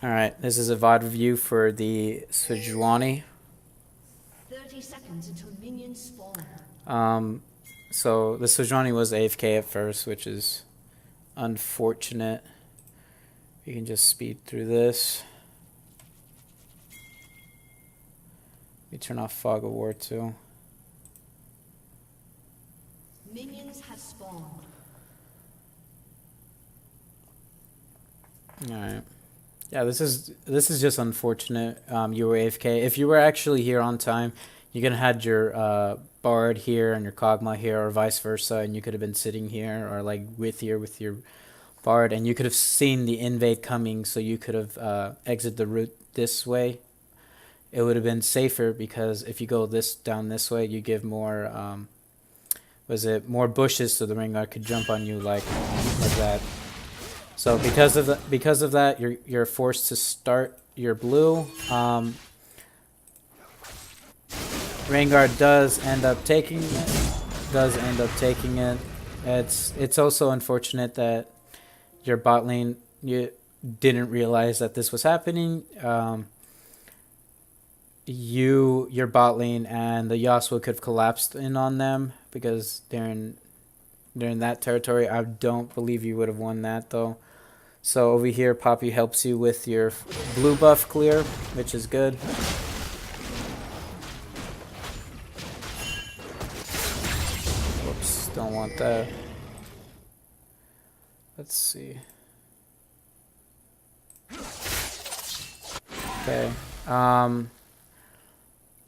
Alright, this is a VOD review for the Sejuani. 30 seconds until minions spawn. So the Sejuani was AFK at first, which is unfortunate. You can just speed through this. We turn off Fog of War too. Minions have spawned. Alright. Yeah, this is just unfortunate. You were AFK. If you were actually here on time, you could have had your Bard here and your Kog'Maw here, or vice versa, and you could have been sitting here, or like with your Bard, and you could have seen the invade coming, so you could have exited the route this way. It would have been safer because if you go down this way, you give more more bushes, so the Rengar could jump on you like that. So because of that, you're forced to start your blue. Rengar does end up taking it. It's also unfortunate that your bot lane, you didn't realize that this was happening. Your bot lane and the Yasuo could have collapsed in on them because they're in that territory. I don't believe you would have won that though. So over here, Poppy helps you with your blue buff clear, which is good. Whoops, don't want that. Let's see. Okay.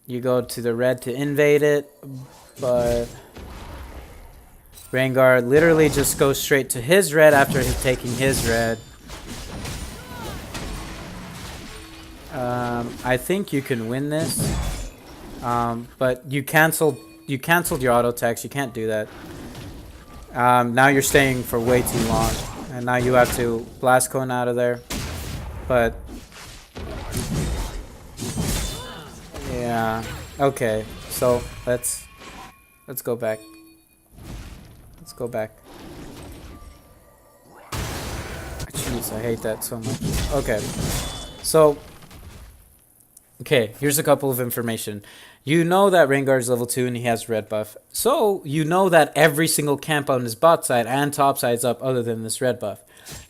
You go to the red to invade it, but Rengar literally just goes straight to his red after taking his red. I think you can win this, but you canceled your auto attacks. You can't do that. Now you're staying for way too long, and now you have to blast cone out of there. But yeah, okay. So let's go back. Let's go back. Jeez, I hate that so much. Okay, so here's a couple of information. You know that Rengar is level 2 and he has red buff. So you know that every single camp on his bot side and top side's up other than this red buff.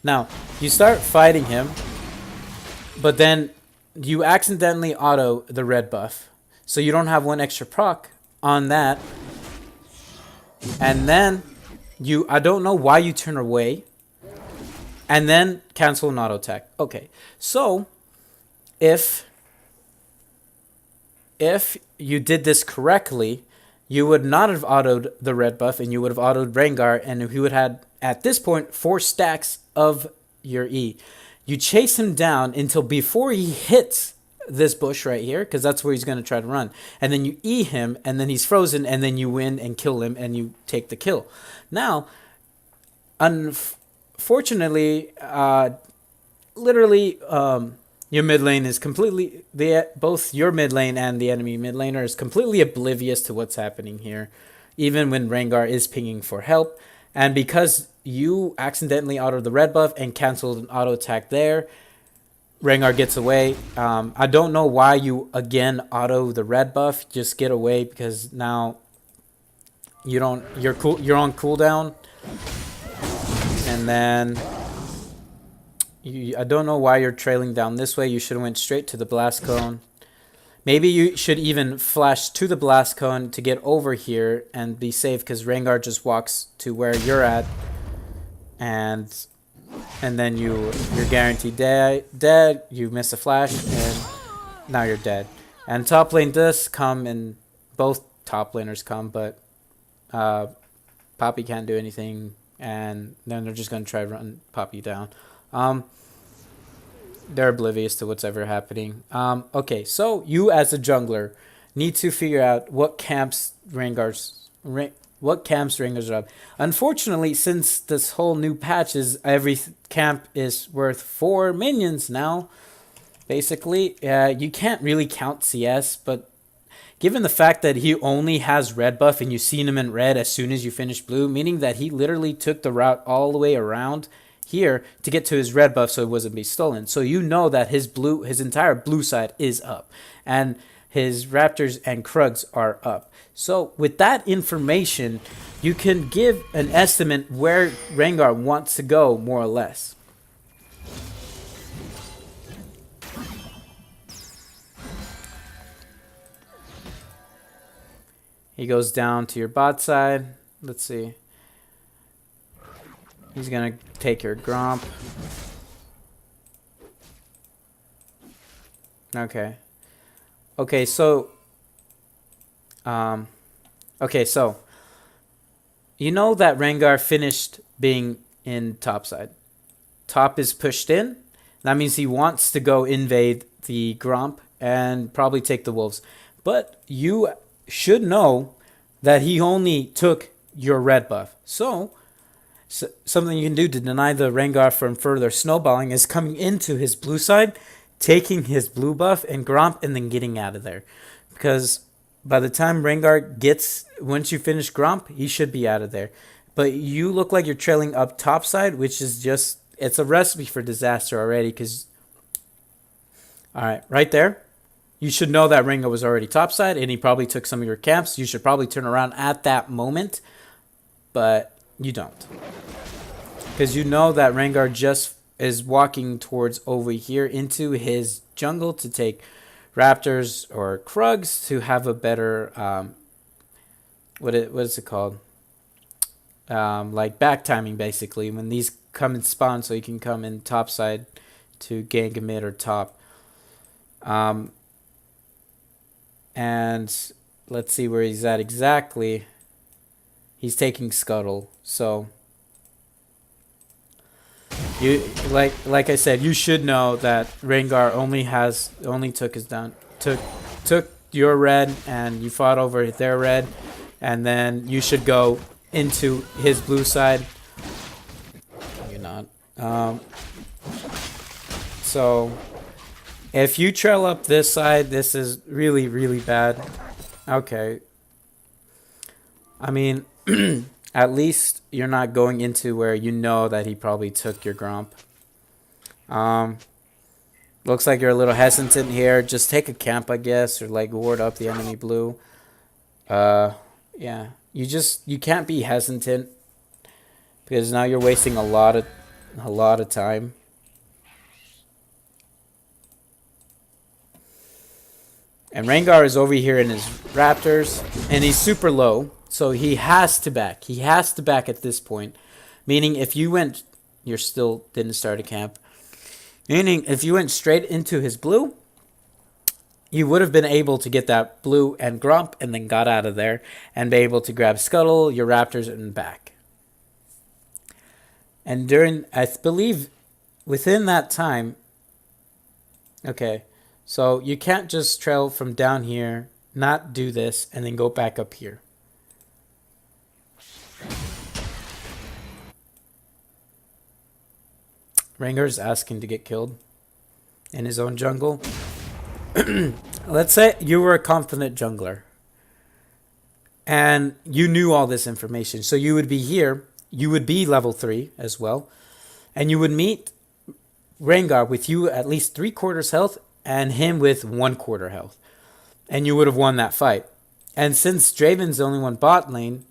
Now, you start fighting him, but then you accidentally auto the red buff. So you don't have one extra proc on that. And then I don't know why you turn away and then cancel an auto attack. Okay, so if you did this correctly, you would not have autoed the red buff and you would have autoed Rengar, and he would have had, at this point, 4 stacks of your E. You chase him down until before he hits this bush right here, because that's where he's going to try to run. And then you E him, and then he's frozen, and then you win and kill him, and you take the kill. Now, unfortunately, literally, your mid lane is completely, both your mid lane and the enemy mid laner is completely oblivious to what's happening here, even when Rengar is pinging for help. And because you accidentally autoed the red buff and canceled an auto attack there, Rengar gets away. I don't know why you again auto the red buff. Just get away, because now you're on cooldown, and then I don't know why you're trailing down this way. You should have went straight to the blast cone. Maybe you should even flash to the blast cone to get over here and be safe, because Rengar just walks to where you're at, and then you're guaranteed dead. You miss a flash, and now you're dead. And top lane does come, and both top laners come, but Poppy can't do anything, and then they're just going to try to run Poppy down. They're oblivious to what's ever happening. Okay, so you as a jungler need to figure out what camps Rengar's up. Unfortunately, since this whole new patch is every camp is worth 4 minions now, basically, you can't really count CS, but given the fact that he only has red buff and you've seen him in red as soon as you finish blue, meaning that he literally took the route all the way around here to get to his red buff so it wasn't be stolen. So you know that his entire blue side is up, and his Raptors and Krugs are up. So with that information, you can give an estimate where Rengar wants to go, more or less. He goes down to your bot side. Let's see. He's going to take your Gromp. Okay. Okay, so... you know that Rengar finished being in top side. Top is pushed in. That means he wants to go invade the Gromp and probably take the Wolves. But you should know that he only took your red buff. So something you can do to deny the Rengar from further snowballing is coming into his blue side, taking his blue buff and Gromp, and then getting out of there. Because by the time Rengar gets, once you finish Gromp, he should be out of there. But you look like you're trailing up top side, which is just, it's a recipe for disaster already. Because, alright, right there. You should know that Rengar was already topside, and he probably took some of your camps. You should probably turn around at that moment, but you don't. Because you know that Rengar just is walking towards over here into his jungle to take Raptors or Krugs to have a better, what is it called? Like back timing, basically, when these come and spawn, so you can come in topside to gank a mid or top. And let's see where he's at exactly. He's taking Scuttle. So you like I said, you should know that Rengar only took your red, and you fought over their red, and then you should go into his blue side. You're not. So if you trail up this side, this is really, really bad. Okay. I mean, at least you're not going into where you know that he probably took your Gromp. Looks like you're a little hesitant here. Just take a camp, I guess, or like ward up the enemy blue. Yeah. You can't be hesitant, because now you're wasting a lot of time. And Rengar is over here in his Raptors, and he's super low, so he has to back. He has to back at this point. Meaning, if you went, you still didn't start a camp. Meaning, if you went straight into his blue, you would have been able to get that blue and Gromp, and then got out of there, and be able to grab Scuttle, your Raptors, and back. And I believe, within that time, okay, so you can't just trail from down here, not do this, and then go back up here. Rengar's asking to get killed in his own jungle. Let's say you were a confident jungler, and you knew all this information. So you would be here, you would be level 3 as well, and you would meet Rengar with you at least 3/4 health, and him with 1/4 health, and you would have won that fight. And since Draven's the only one bot lane,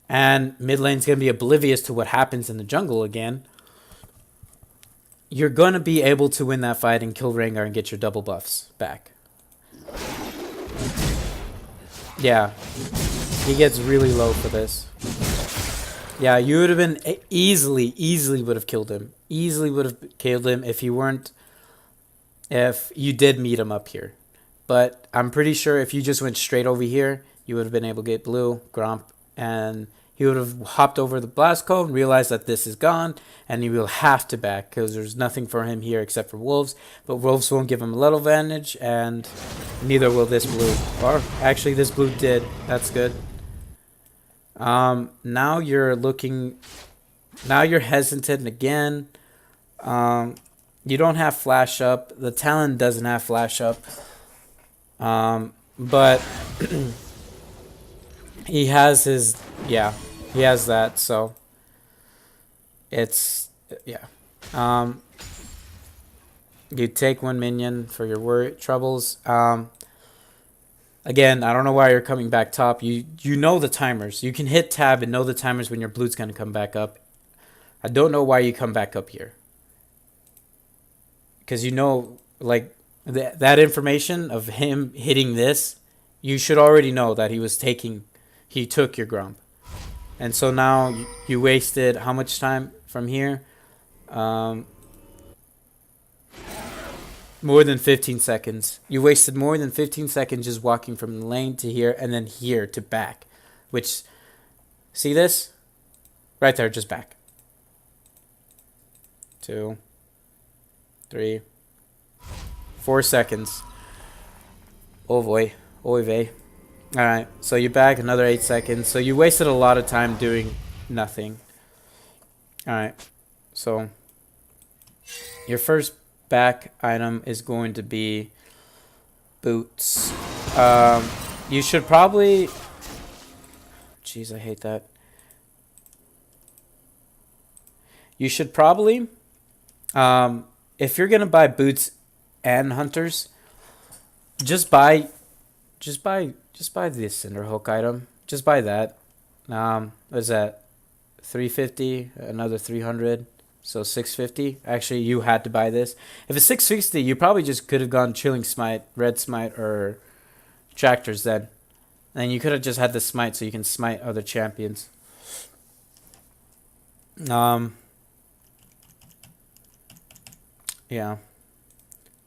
and mid lane's going to be oblivious to what happens in the jungle again, you're going to be able to win that fight and kill Rengar and get your double buffs back. Yeah, he gets really low for this. Yeah, you would have been easily would have killed him. Easily would have killed him if you did meet him up here. But I'm pretty sure if you just went straight over here, you would have been able to get blue, Gromp, and he would have hopped over the blast cone, realized that this is gone, and he will have to back, because there's nothing for him here except for Wolves. But Wolves won't give him a little advantage, and neither will this blue. Or actually, this blue did. That's good. Now you're hesitant again. You don't have flash up. The Talon doesn't have flash up. But he has his, he has that. So it's, You take one minion for your troubles. Again, I don't know why you're coming back top. You know the timers. You can hit tab and know the timers when your blue's going to come back up. I don't know why you come back up here. Because you know, like, that information of him hitting this, you should already know that he took your Grump. And so now you wasted how much time from here? More than 15 seconds. You wasted more than 15 seconds just walking from lane to here and then here to back. Which, see this? Right there, just back. 2, 3, 4 seconds. Oh boy. Oy vey. Alright, so you back another 8 seconds. So you wasted a lot of time doing nothing. Alright, so your first back item is going to be boots. You should probably... Jeez, I hate that. You should probably... if you're going to buy boots and hunters, just buy this Cinderhulk item. Just buy that. What is that? 350, another 300. So 650. Actually, you had to buy this. If it's 660, you probably just could have gone Chilling Smite, Red Smite, or Tractors then. And you could have just had the Smite so you can smite other champions. Yeah.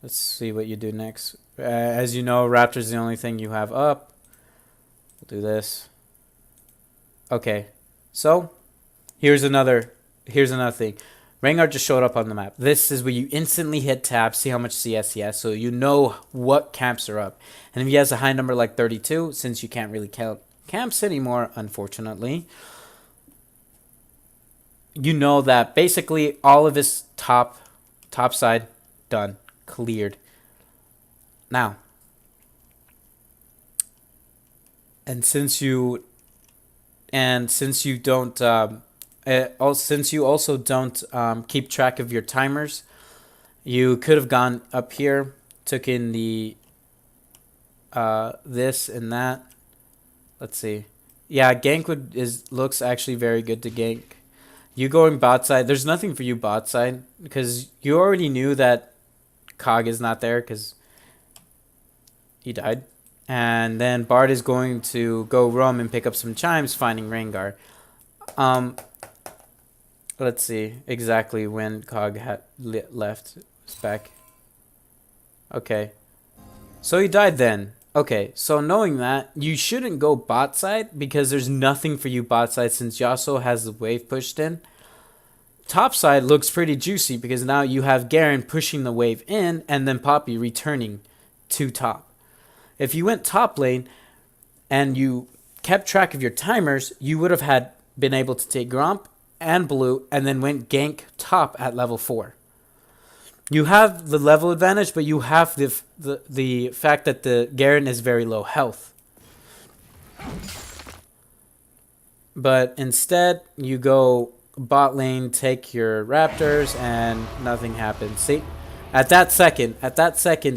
Let's see what you do next. As you know, Raptor's the only thing you have up. We'll do this. Okay. So, here's another thing. Rengar just showed up on the map. This is where you instantly hit tab, see how much CS he has, so you know what camps are up. And if he has a high number like 32, since you can't really count camps anymore, unfortunately, you know that basically all of his top side done, cleared. Now, and since you don't since you also don't keep track of your timers, you could have gone up here, took in the this and that. Let's see. Yeah, gank looks actually very good to gank. You going bot side, there's nothing for you bot side because you already knew that Cog is not there because he died. And then Bard is going to go roam and pick up some chimes, finding Rengar. Let's see exactly when Cog had left. It's back. Okay. So he died then. Okay, so knowing that, you shouldn't go bot side because there's nothing for you bot side since Yasuo has the wave pushed in. Top side looks pretty juicy because now you have Garen pushing the wave in and then Poppy returning to top. If you went top lane and you kept track of your timers, you would have been able to take Gromp and blue and then went gank top at level 4. You have the level advantage, but you have the fact that the Garen is very low health. But instead, you go bot lane, take your Raptors, and nothing happens. See, at that second,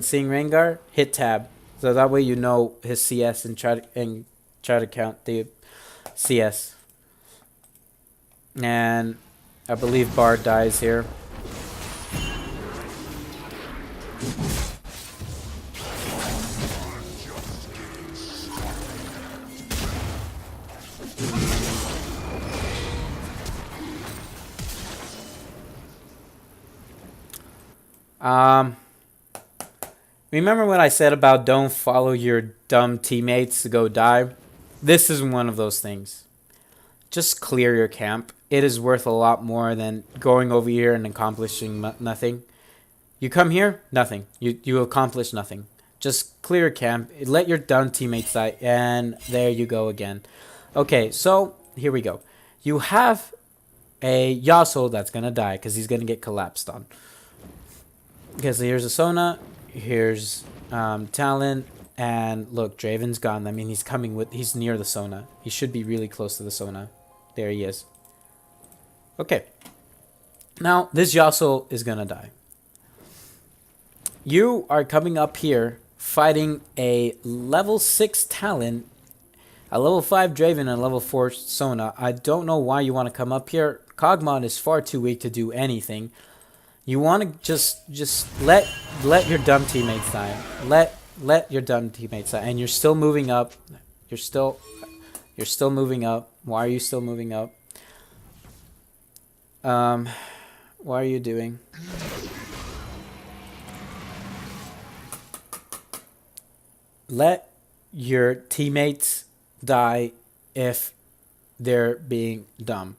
seeing Rengar, hit tab, so that way you know his CS and try to count the CS. And I believe Bard dies here. Remember what I said about don't follow your dumb teammates to go die? This is one of those things. Just clear your camp. It is worth a lot more than going over here and accomplishing nothing. You come here, nothing. You accomplish nothing. Just clear your camp. Let your dumb teammates die. And there you go again. Okay, so here we go. You have a Yasuo that's going to die because he's going to get collapsed on. Okay, so here's a Sona. Here's Talon. And look, Draven's gone. I mean, he's near the Sona. He should be really close to the Sona. There he is. Okay. Now, this Yasuo is gonna die. You are coming up here fighting a level 6 Talon, a level 5 Draven, and a level 4 Sona. I don't know why you want to come up here. Kog'Maw is far too weak to do anything. You want to just let your dumb teammates die. Let your dumb teammates die. And you're still moving up. You're still moving up. Why are you still moving up? What are you doing? Let your teammates die if they're being dumb.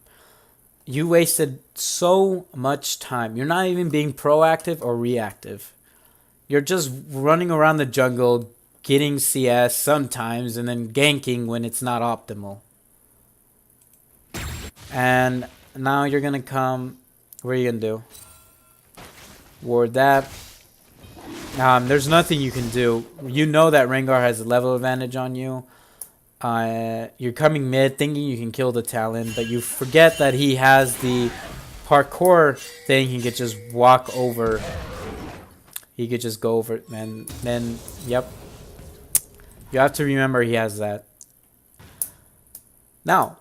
You wasted so much time. You're not even being proactive or reactive. You're just running around the jungle, getting CS sometimes, and then ganking when it's not optimal. And now you're gonna come. What are you gonna do? Ward that. There's nothing you can do. You know that Rengar has a level advantage on you. You're coming mid thinking you can kill the Talon, but you forget that he has the parkour thing. He could just walk over. He could just go over it, and then, yep. You have to remember he has that. Now,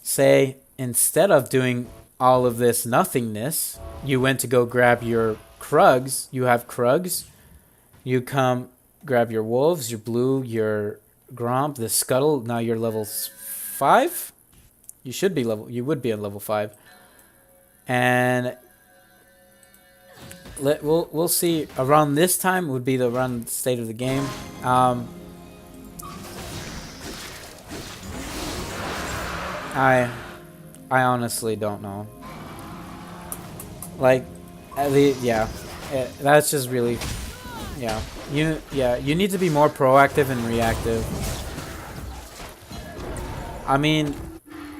say instead of doing all of this nothingness, you went to go grab your Krugs. You have Krugs. You come grab your Wolves, your Blue, your Gromp, the Scuttle. Now you're level 5. You should be level. You would be at level 5. And we'll see. Around this time would be the run state of the game. I honestly don't know. Like, yeah, that's just really, yeah. You need to be more proactive and reactive. I mean,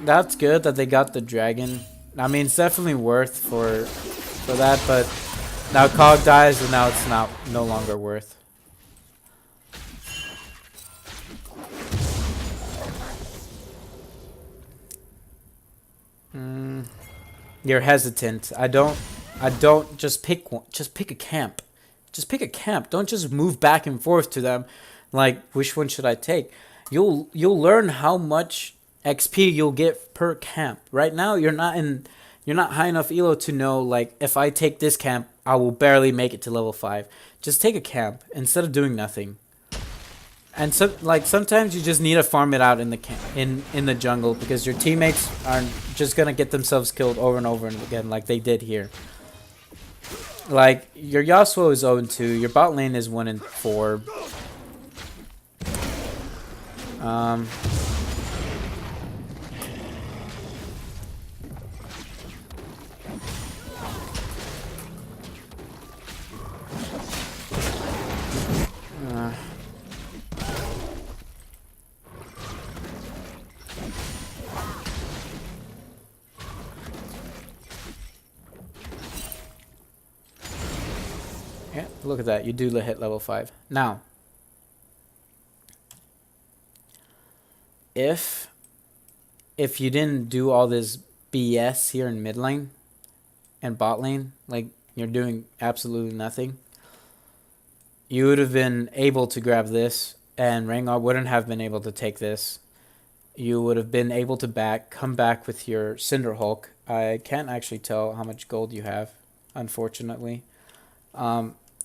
that's good that they got the dragon. I mean, it's definitely worth for that, but now Cog dies and now it's no longer worth. You're hesitant. I don't just pick one. Just pick a camp. Just pick a camp. Don't just move back and forth to them like which one should I take? You'll learn how much XP you'll get per camp. Right now you're not high enough elo to know like if I take this camp I will barely make it to level 5. Just take a camp instead of doing nothing. And sometimes you just need to farm it out in the in the jungle because your teammates are just gonna get themselves killed over and over and again like they did here. Like your Yasuo is 0-2, your bot lane is 1-4. Yeah, look at that. You do hit level 5. Now, if you didn't do all this BS here in mid lane and bot lane, like you're doing absolutely nothing, you would have been able to grab this and Rengar wouldn't have been able to take this. You would have been able to come back with your Cinderhulk. I can't actually tell how much gold you have, unfortunately.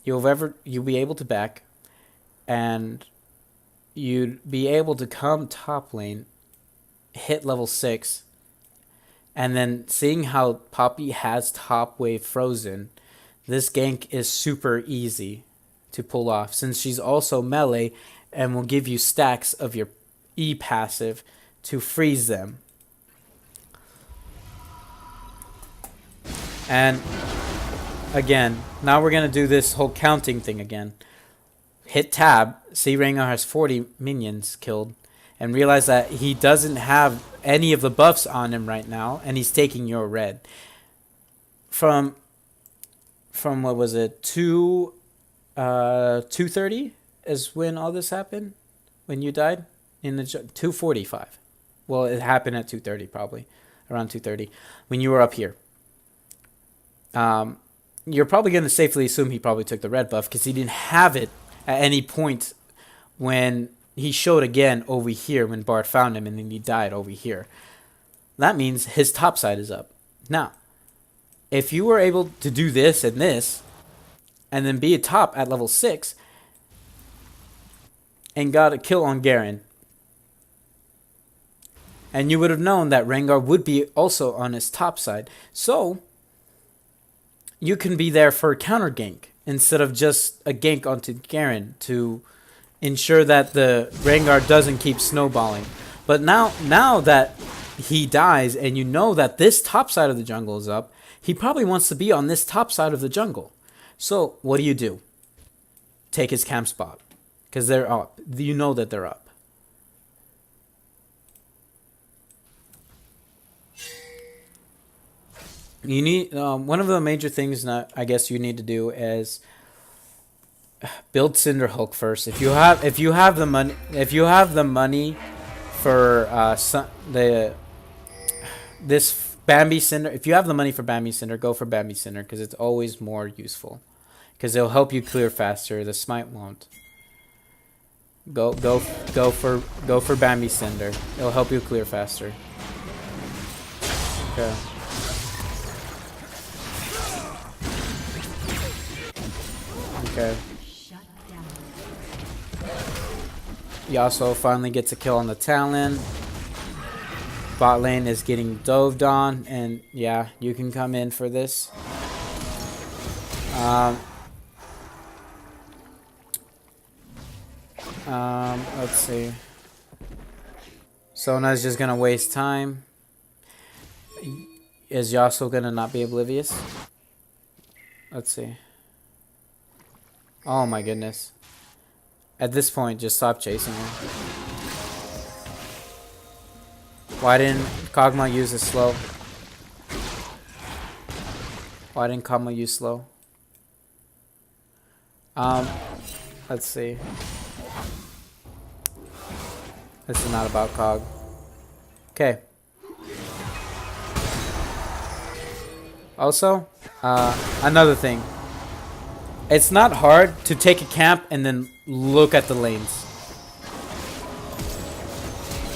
You'll be able to back, and you'd be able to come top lane, hit level 6, and then seeing how Poppy has top wave frozen, this gank is super easy to pull off since she's also melee and will give you stacks of your E passive to freeze them. And again, now we're going to do this whole counting thing again. Hit tab, see Rengar has 40 minions killed, and realize that he doesn't have any of the buffs on him right now, and he's taking your red. From what was it, 2:30 is when all this happened? When you died? In the 2:45. Well, it happened at 2:30 probably, around 2:30, when you were up here. you're probably going to safely assume he probably took the red buff because he didn't have it at any point when he showed again over here when Bart found him and then he died over here. That means his top side is up. Now, if you were able to do this and then be a top at level 6 and got a kill on Garen, and you would have known that Rengar would be also on his top side. So, you can be there for a counter gank instead of just a gank onto Garen to ensure that the Rengar doesn't keep snowballing. But now that he dies and you know that this top side of the jungle is up, he probably wants to be on this top side of the jungle. So, what do? Take his camp spot because they're up. You know that they're up. You need one of the major things that I guess you need to do is build Cinder Hulk first. If you have the money for this Bambi Cinder, if you have the money for Bambi Cinder, go for Bambi Cinder because it's always more useful. Because it'll help you clear faster. The smite won't. Go for Bambi Cinder. It'll help you clear faster. Okay. Okay. Yasuo finally gets a kill on the Talon. Bot lane is getting doved on, and yeah, you can come in for this. Let's see. Sona's just gonna waste time. Is Yasuo gonna not be oblivious? Let's see. Oh my goodness. At this point, just stop chasing him. Why didn't Kog'Maw use a slow? Why didn't Kog'Maw use slow? Let's see. This is not about Cog. Okay. Also, another thing. It's not hard to take a camp and then look at the lanes.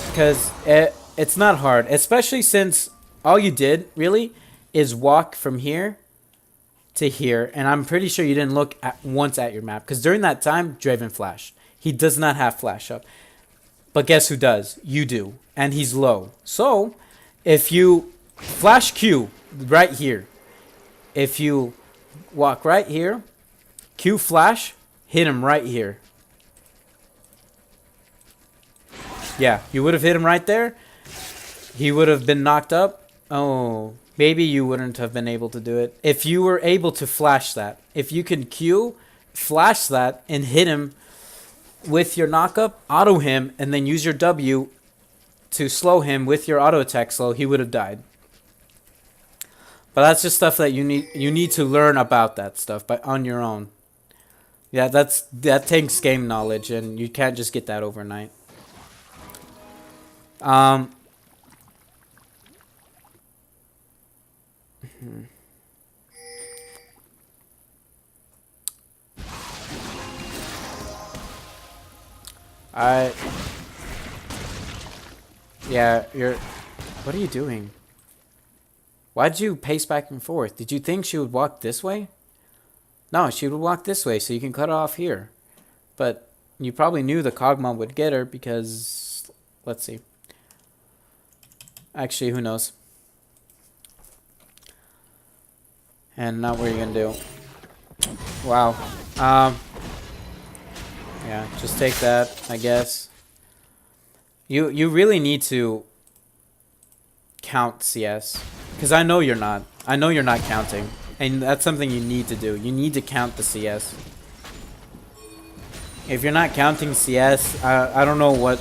Because it's not hard. Especially since all you did, really, is walk from here to here. And I'm pretty sure you didn't look once at your map. Because during that time, Draven flashed. He does not have flash up. But guess who does? You do. And he's low. So, if you flash Q right here. If you walk right here. Q flash, hit him right here. Yeah, you would have hit him right there. He would have been knocked up. Oh, maybe you wouldn't have been able to do it. If you were able to flash that. If you can Q, flash that, and hit him with your knockup, auto him, and then use your W to slow him with your auto attack slow, he would have died. But that's just stuff that you need to learn about that stuff on your own. Yeah, that takes game knowledge, and you can't just get that overnight. Yeah, what are you doing? Why'd you pace back and forth? Did you think she would walk this way? No, she would walk this way, so you can cut her off here. But you probably knew the Kog'Maw would get her because... Let's see. Actually, who knows? And now what are you going to do? Wow. Yeah, just take that, I guess. You really need to count CS. Because I know you're not. I know you're not counting. And that's something you need to do. You need to count the CS. If you're not counting CS, I don't know what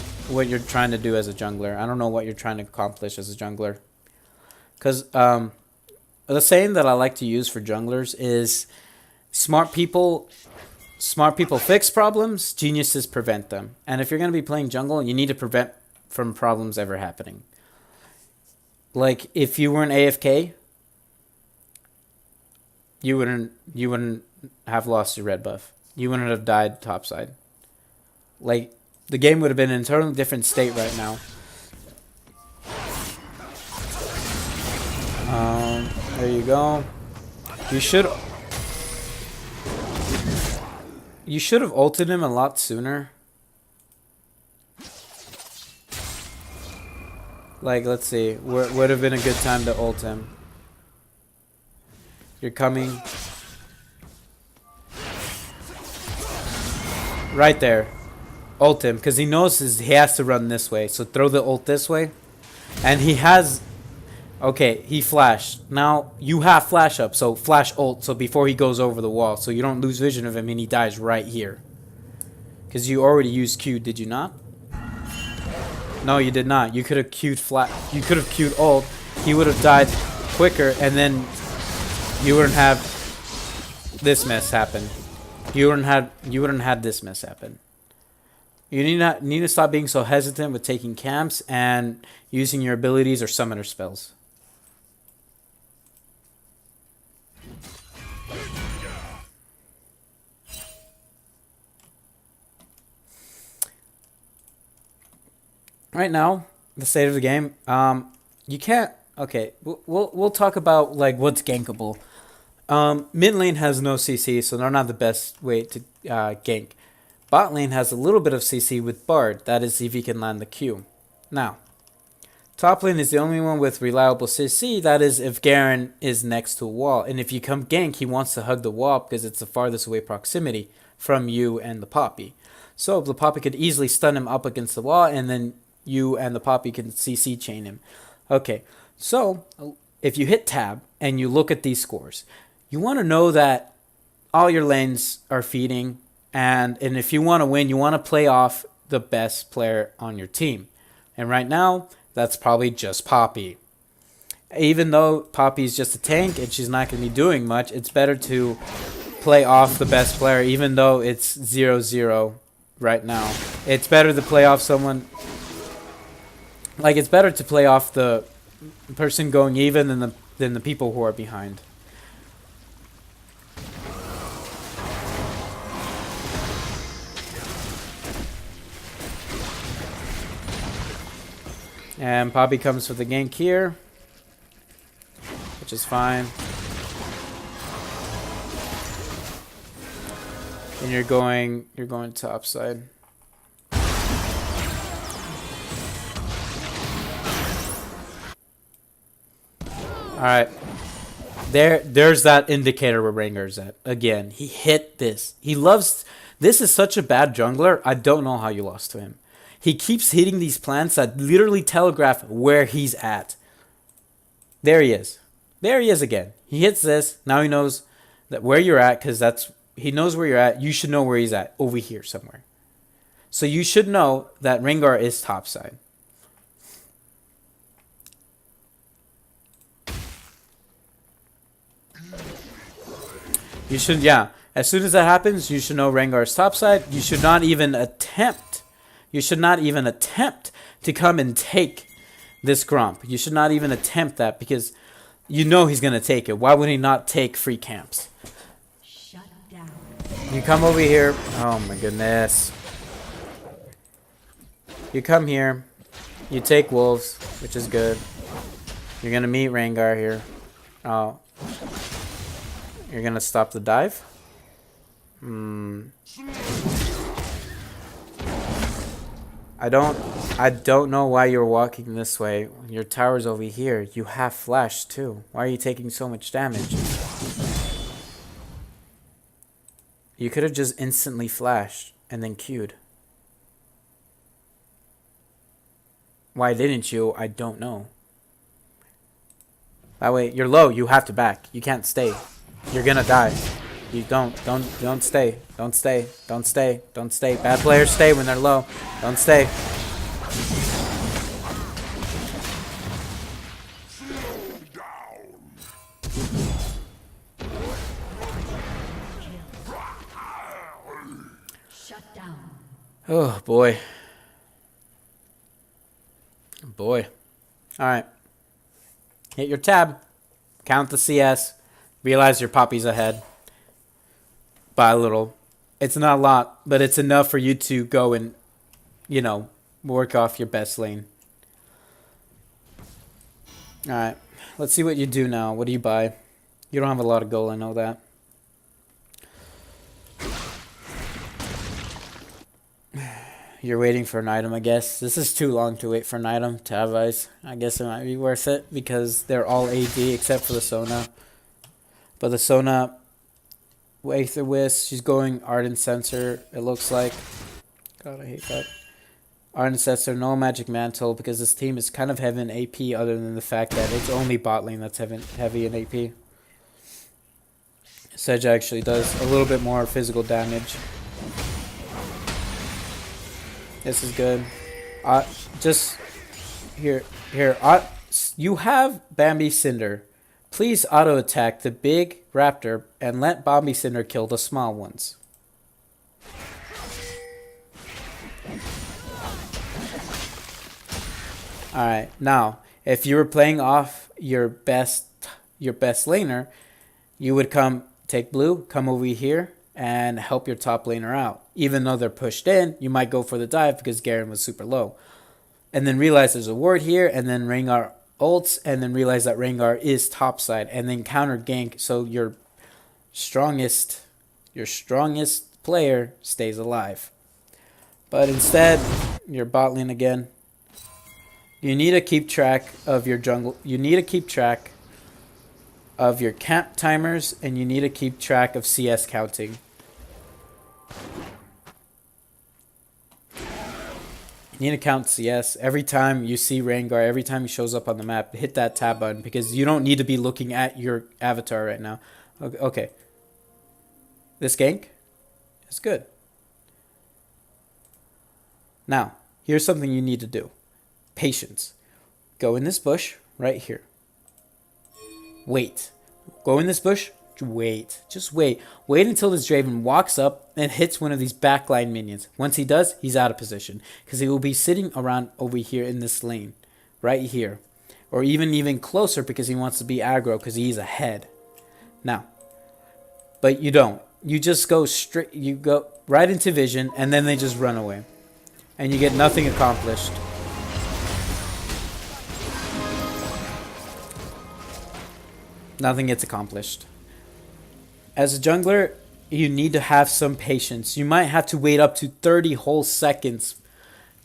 you're trying to do as a jungler. I don't know what you're trying to accomplish as a jungler. Because the saying that I like to use for junglers is smart people fix problems, geniuses prevent them. And if you're going to be playing jungle, you need to prevent from problems ever happening. Like, if you were an AFK, you wouldn't have lost your red buff. You wouldn't have died topside. Like, the game would have been in an entirely different state right now. There you go. You should have ulted him a lot sooner. Like, let's see. Would have been a good time to ult him. You're coming. Right there. Ult him, because he knows he has to run this way. So throw the ult this way. And he has... Okay, he flashed. Now, you have flash up, so flash ult, so before he goes over the wall. So you don't lose vision of him and he dies right here. Because you already used Q, did you not? No, you did not. You could have Q'd You could have Q'd ult. He would have died quicker, and then you wouldn't have this mess happen. You wouldn't have this mess happen. You need to stop being so hesitant with taking camps and using your abilities or summoner spells. Right now, the state of the game, you can't. Okay, we'll talk about like what's gankable. Mid lane has no CC, so they're not the best way to gank. Bot lane has a little bit of CC with Bard. That is if he can land the Q. Now, top lane is the only one with reliable CC. That is if Garen is next to a wall, and if you come gank, he wants to hug the wall because it's the farthest away proximity from you and the Poppy. So the Poppy could easily stun him up against the wall, and then you and the Poppy can CC chain him. Okay, so if you hit tab and you look at these scores, you want to know that all your lanes are feeding, and if you want to win, you want to play off the best player on your team. And right now, that's probably just Poppy. Even though Poppy's just a tank and she's not going to be doing much, it's better to play off the best player, even though it's 0-0 right now. It's better to play off someone... Like, it's better to play off the person going even than the people who are behind. And Poppy comes for the gank here, which is fine. And you're going top side. Alright. There's that indicator where Rengar's at. Again, he hit this. He loves... This is such a bad jungler, I don't know how you lost to him. He keeps hitting these plants that literally telegraph where he's at. There he is. There he is again. He hits this. Now he knows that where you're at, because he knows where you're at. You should know where he's at. Over here somewhere. So you should know that Rengar is topside. You should, yeah. As soon as that happens, you should know Rengar's topside. You should not even attempt. You should not even attempt to come and take this Gromp. You should not even attempt that because you know he's going to take it. Why would he not take free camps? Shut down. You come over here. Oh my goodness. You come here. You take wolves, which is good. You're going to meet Rengar here. Oh. You're going to stop the dive? I don't know why you're walking this way. Your tower's over here. You have flash too. Why are you taking so much damage? You could have just instantly flashed and then Q'd. Why didn't you? I don't know. That way, you're low. You have to back. You can't stay. You're gonna die. You don't stay. Don't stay. Don't stay. Don't stay. Bad players stay when they're low. Don't stay. Shut down. Oh boy. Boy. Alright. Hit your tab. Count the CS. Realize your Poppy's ahead by a little. It's not a lot, but it's enough for you to go and, you know, work off your best lane. Alright, let's see what you do now. What do you buy? You don't have a lot of gold, I know that. You're waiting for an item, I guess. This is too long to wait for an item to have ice. I guess it might be worth it because they're all AD except for the Sona. But the Sona, Aether Wisp, she's going Ardent Sensor, it looks like. God, I hate that. Ardent Sensor, no Magic Mantle because this team is kind of heavy in AP other than the fact that it's only bot lane that's heavy in AP. Sedge actually does a little bit more physical damage. This is good. Just here. You have Bambi Cinder. Please auto attack the big raptor and let Bambi Cinder kill the small ones. Alright, now if you were playing off your best laner, you would take blue, come over here, and help your top laner out. Even though they're pushed in, you might go for the dive because Garen was super low. And then realize there's a ward here, and then Rengar ults, and then realize that Rengar is topside, and then counter gank so your strongest player stays alive. But instead, your bot lane again. You need to keep track of your jungle. You need to keep track of your camp timers, and you need to keep track of CS counting. You need to count CS. Every time you see Rengar, every time he shows up on the map, hit that tab button because you don't need to be looking at your avatar right now. Okay. This gank is good. Now, here's something you need to do. Patience. Go in this bush right here. Wait. Go in this bush. Wait. Just wait. Wait until this Draven walks up and hits one of these backline minions. Once he does, he's out of position. Because he will be sitting around over here in this lane. Right here. Or even closer because he wants to be aggro because he's ahead. Now. But you don't. You just go straight. You go right into vision and then they just run away. And you get nothing accomplished. Nothing gets accomplished. As a jungler, you need to have some patience. You might have to wait up to 30 whole seconds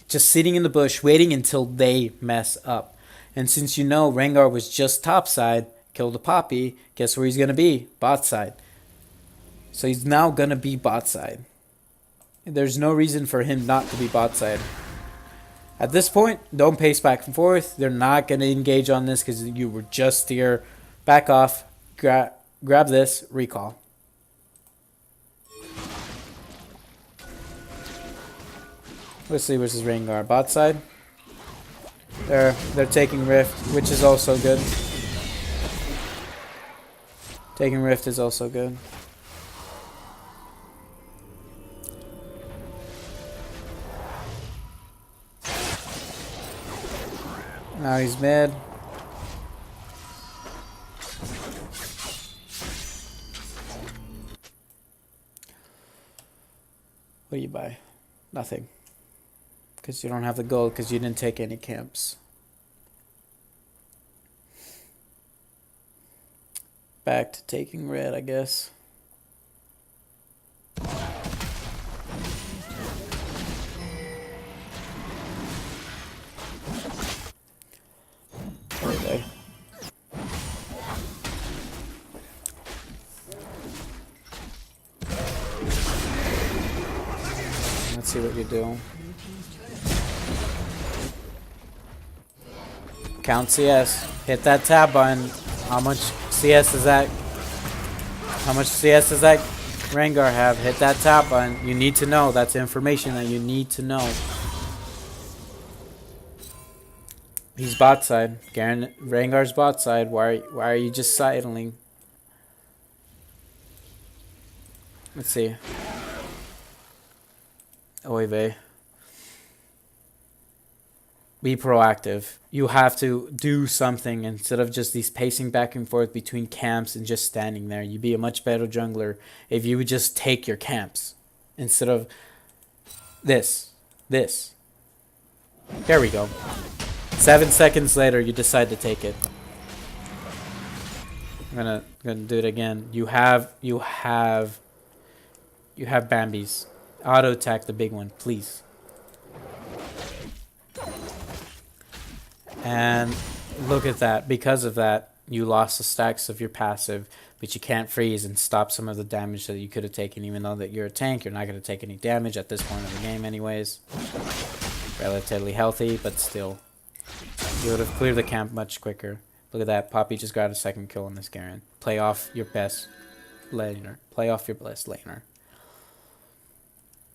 just sitting in the bush waiting until they mess up. And since you know Rengar was just top side, killed the Poppy, guess where he's going to be? Bot side. So he's now going to be bot side. There's no reason for him not to be bot side. At this point, don't pace back and forth. They're not going to engage on this because you were just here. Back off. Grab this. Recall. Let's see versus Rengar. Bot side. They're taking Rift, which is also good. Taking Rift is also good. Now he's mid. What do you buy? Nothing. Because you don't have the gold because you didn't take any camps. Back to taking red, I guess. Where are they? Let's see what you do. Count CS. Hit that tab button. How much CS does that? How much CS does that Rengar have? Hit that tab button. You need to know. That's information that you need to know. He's bot side. Garen, Rengar's bot side. Why are you just sidling? Let's see. Oy vey. Be proactive. You have to do something instead of just these pacing back and forth between camps and just standing there. You'd be a much better jungler if you would just take your camps instead of this. There we go. 7 seconds later, you decide to take it. I'm gonna do it again. You have Bambi's. Auto attack the big one, please. And look at that. Because of that, you lost the stacks of your passive, but you can't freeze and stop some of the damage that you could have taken. Even though that you're a tank, you're not going to take any damage at this point in the game anyways. Relatively healthy, but still. You would have cleared the camp much quicker. Look at that. Poppy just got a second kill on this Garen. Play off your best laner. Play off your best laner.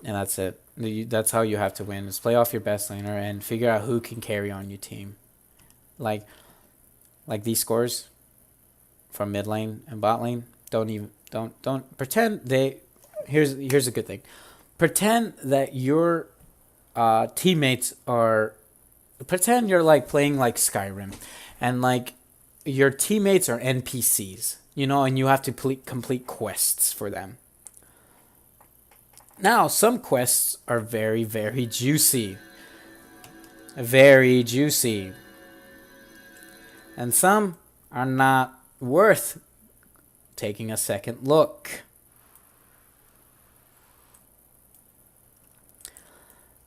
And that's it. That's how you have to win. Is play off your best laner and figure out who can carry on your team. Like these scores from mid lane and bot lane. Don't pretend they. Here's a good thing. Pretend that your teammates are. Pretend you're like playing like Skyrim, and like your teammates are NPCs. You know, and you have to complete quests for them. Now, some quests are very, very juicy. Very juicy. And some are not worth taking a second look.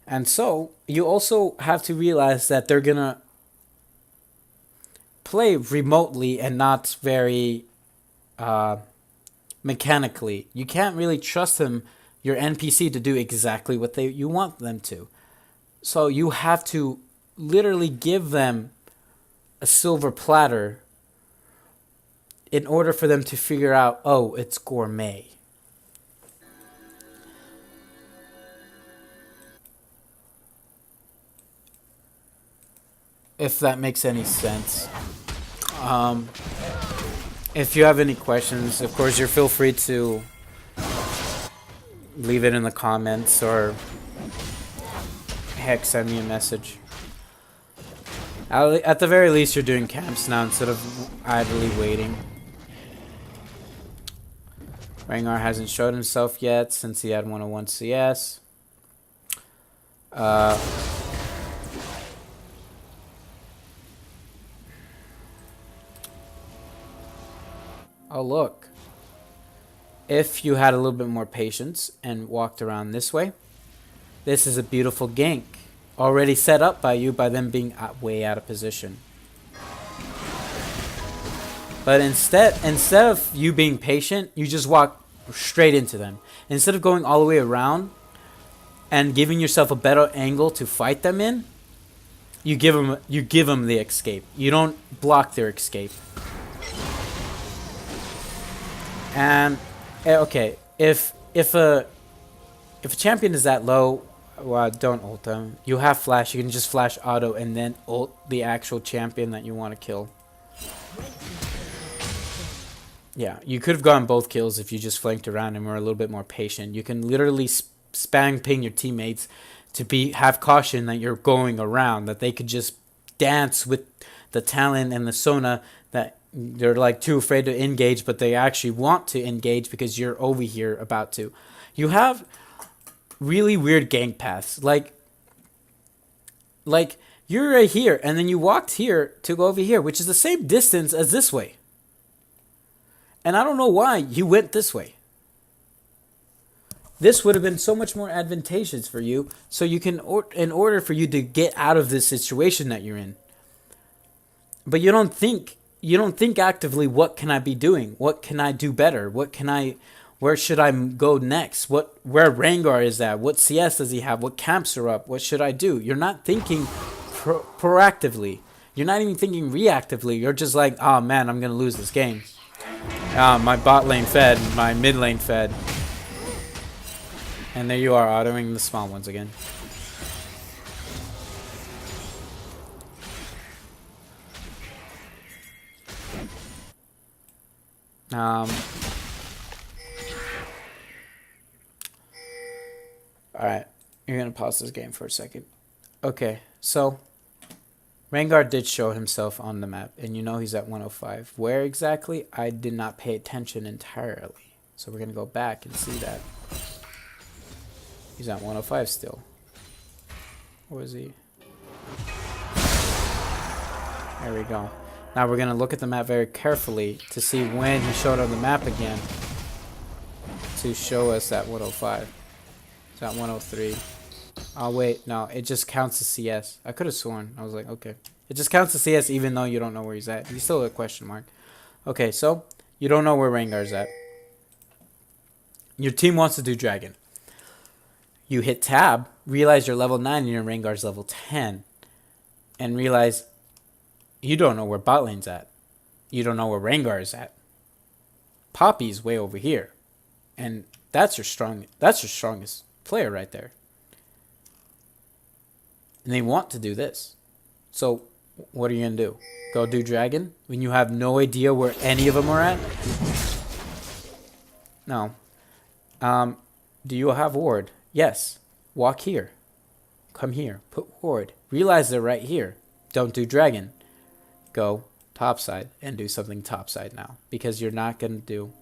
And so, you also have to realize that they're gonna play remotely and not very mechanically. You can't really trust them, your NPC, to do exactly what you want them to. So you have to literally give them a silver platter in order for them to figure out, oh, it's gourmet. If that makes any sense. If you have any questions, of course, feel free to leave it in the comments or heck, send me a message. At the very least, you're doing camps now instead of idly waiting. Rengar hasn't showed himself yet since he had 101 CS. Oh, look. If you had a little bit more patience and walked around this way, this is a beautiful gank. Already set up by you by them being way out of position. But instead of you being patient, you just walk straight into them. Instead of going all the way around and giving yourself a better angle to fight them in, you give them the escape. You don't block their escape. And okay, if a champion is that low, well, don't ult them. You have flash. You can just flash auto and then ult the actual champion that you want to kill. Yeah, you could have gotten both kills if you just flanked around and were a little bit more patient. You can literally spam ping your teammates to have caution that you're going around, that they could just dance with the Talon and the Sona, that they're like too afraid to engage, but they actually want to engage because you're over here about to. You have really weird gank paths. Like you're right here, and then you walked here to go over here, which is the same distance as this way. And I don't know why you went this way. This would have been so much more advantageous for you, so you can, in order for you to get out of this situation that you're in. But you don't think actively, what can I be doing? What can I do better? Where should I go next? Where Rengar is at? What CS does he have? What camps are up? What should I do? You're not thinking proactively. You're not even thinking reactively. You're just like, oh man, I'm going to lose this game. My bot lane fed, my mid lane fed. And there you are, autoing the small ones again. Alright, you're gonna pause this game for a second. Okay, so Rengar did show himself on the map, and you know he's at 105. Where exactly? I did not pay attention entirely. So we're going to go back and see that. He's at 105 still. Where is he? There we go. Now we're going to look at the map very carefully to see when he showed on the map again to show us that 105. It's at 103. Oh, wait. No, it just counts as CS. I could have sworn. I was like, okay. It just counts as CS even though you don't know where he's at. He's still a question mark. Okay, so you don't know where Rengar's at. Your team wants to do Dragon. You hit tab, realize you're level 9 and your Rengar's level 10. And realize you don't know where bot lane's at. You don't know where Rengar is at. Poppy's way over here. And that's your strongest player right there. And they want to do this. So what are you going to do? Go do Dragon when you have no idea where any of them are at? No. Do you have ward? Yes. Walk here. Come here. Put ward. Realize they're right here. Don't do Dragon. Go topside and do something topside now. Because you're not going to do...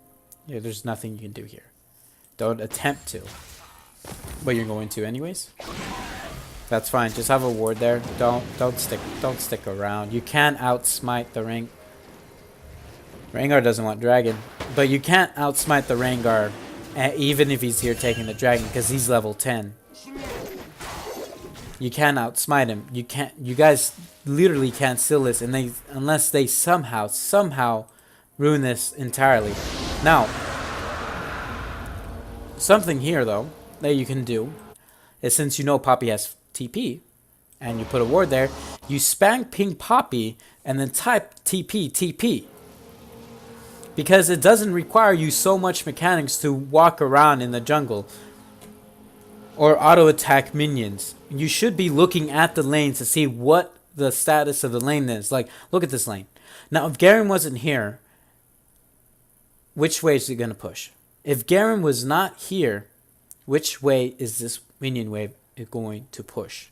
Yeah, there's nothing you can do here. Don't attempt to. But you're going to anyways. That's fine. Just have a ward there. Don't stick around. You can outsmite the Rengar doesn't want Dragon. But you can't outsmite the Rengar even if he's here taking the Dragon because he's level 10. You can't outsmite him. You guys literally can't steal this unless they somehow ruin this entirely. Now, something here though that you can do is since you know Poppy has TP and you put a ward there, you spam ping Poppy and then type TP. Because it doesn't require you so much mechanics to walk around in the jungle or auto attack minions. You should be looking at the lane to see what the status of the lane is. Like, look at this lane. Now, if Garen wasn't here, which way is he going to push? If Garen was not here, which way is this minion wave going to push?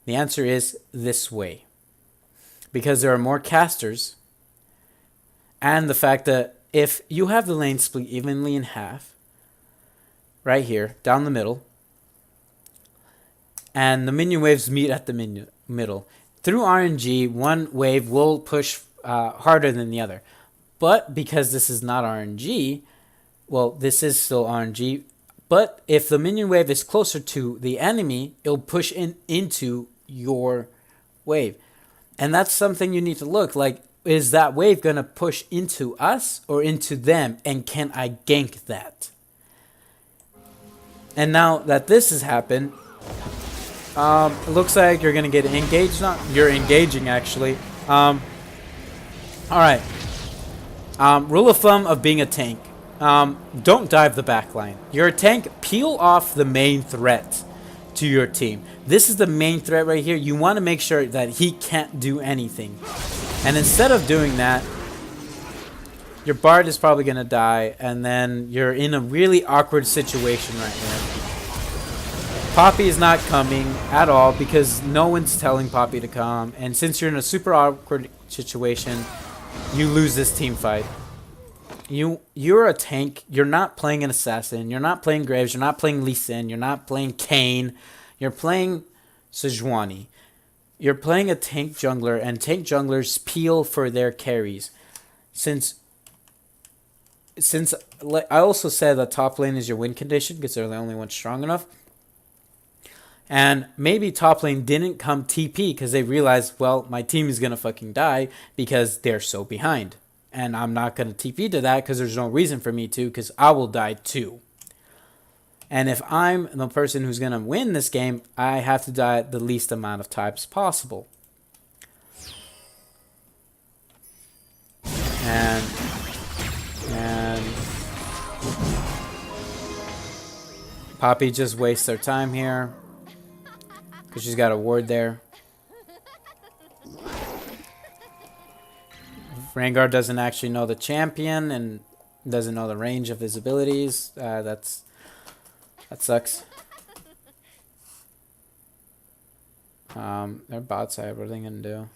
The answer is this way. Because there are more casters. And the fact that if you have the lane split evenly in half, right here, down the middle, and the minion waves meet at the middle, through RNG, one wave will push harder than the other. But because this is not RNG, well, this is still RNG, but if the minion wave is closer to the enemy, it'll push into your wave. And that's something you need to look like. Is that wave going to push into us or into them? And can I gank that? And now that this has happened, it looks like you're going to get engaged. You're engaging, actually. Alright. Rule of thumb of being a tank. Don't dive the back line. You're a tank. Peel off the main threat to your team. This is the main threat right here. You want to make sure that he can't do anything. And instead of doing that, your Bard is probably going to die, and then you're in a really awkward situation right here. Poppy is not coming at all because no one's telling Poppy to come, and since you're in a super awkward situation, you lose this team fight. You're a tank. You're not playing an assassin. You're not playing Graves. You're not playing Lee Sin. You're not playing Kayn. You're playing Sejuani. You're playing a tank jungler, and tank junglers peel for their carries. Since I also said that top lane is your win condition because they're the only one strong enough. And maybe top lane didn't come TP because they realized, well, my team is going to fucking die because they're so behind. And I'm not going to TP to that because there's no reason for me to because I will die too. And if I'm the person who's going to win this game, I have to die the least amount of times possible. And Poppy just wastes her time here because she's got a ward there. Rengar doesn't actually know the champion and doesn't know the range of his abilities. That sucks. Their bot side, what are they gonna do?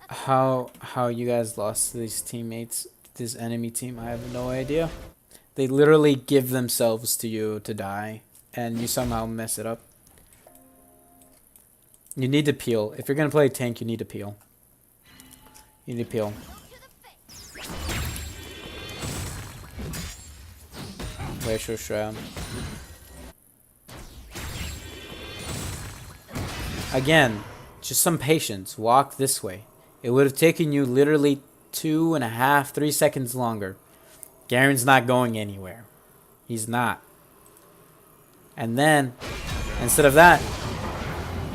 How you guys lost to these teammates, this enemy team, I have no idea. They literally give themselves to you to die, and you somehow mess it up. You need to peel. If you're gonna play tank, you need to peel. You need to peel. Glacial Shroud. Again, just some patience. Walk this way. It would have taken you literally 2.5, 3 seconds longer. Garen's not going anywhere. He's not. And then, instead of that,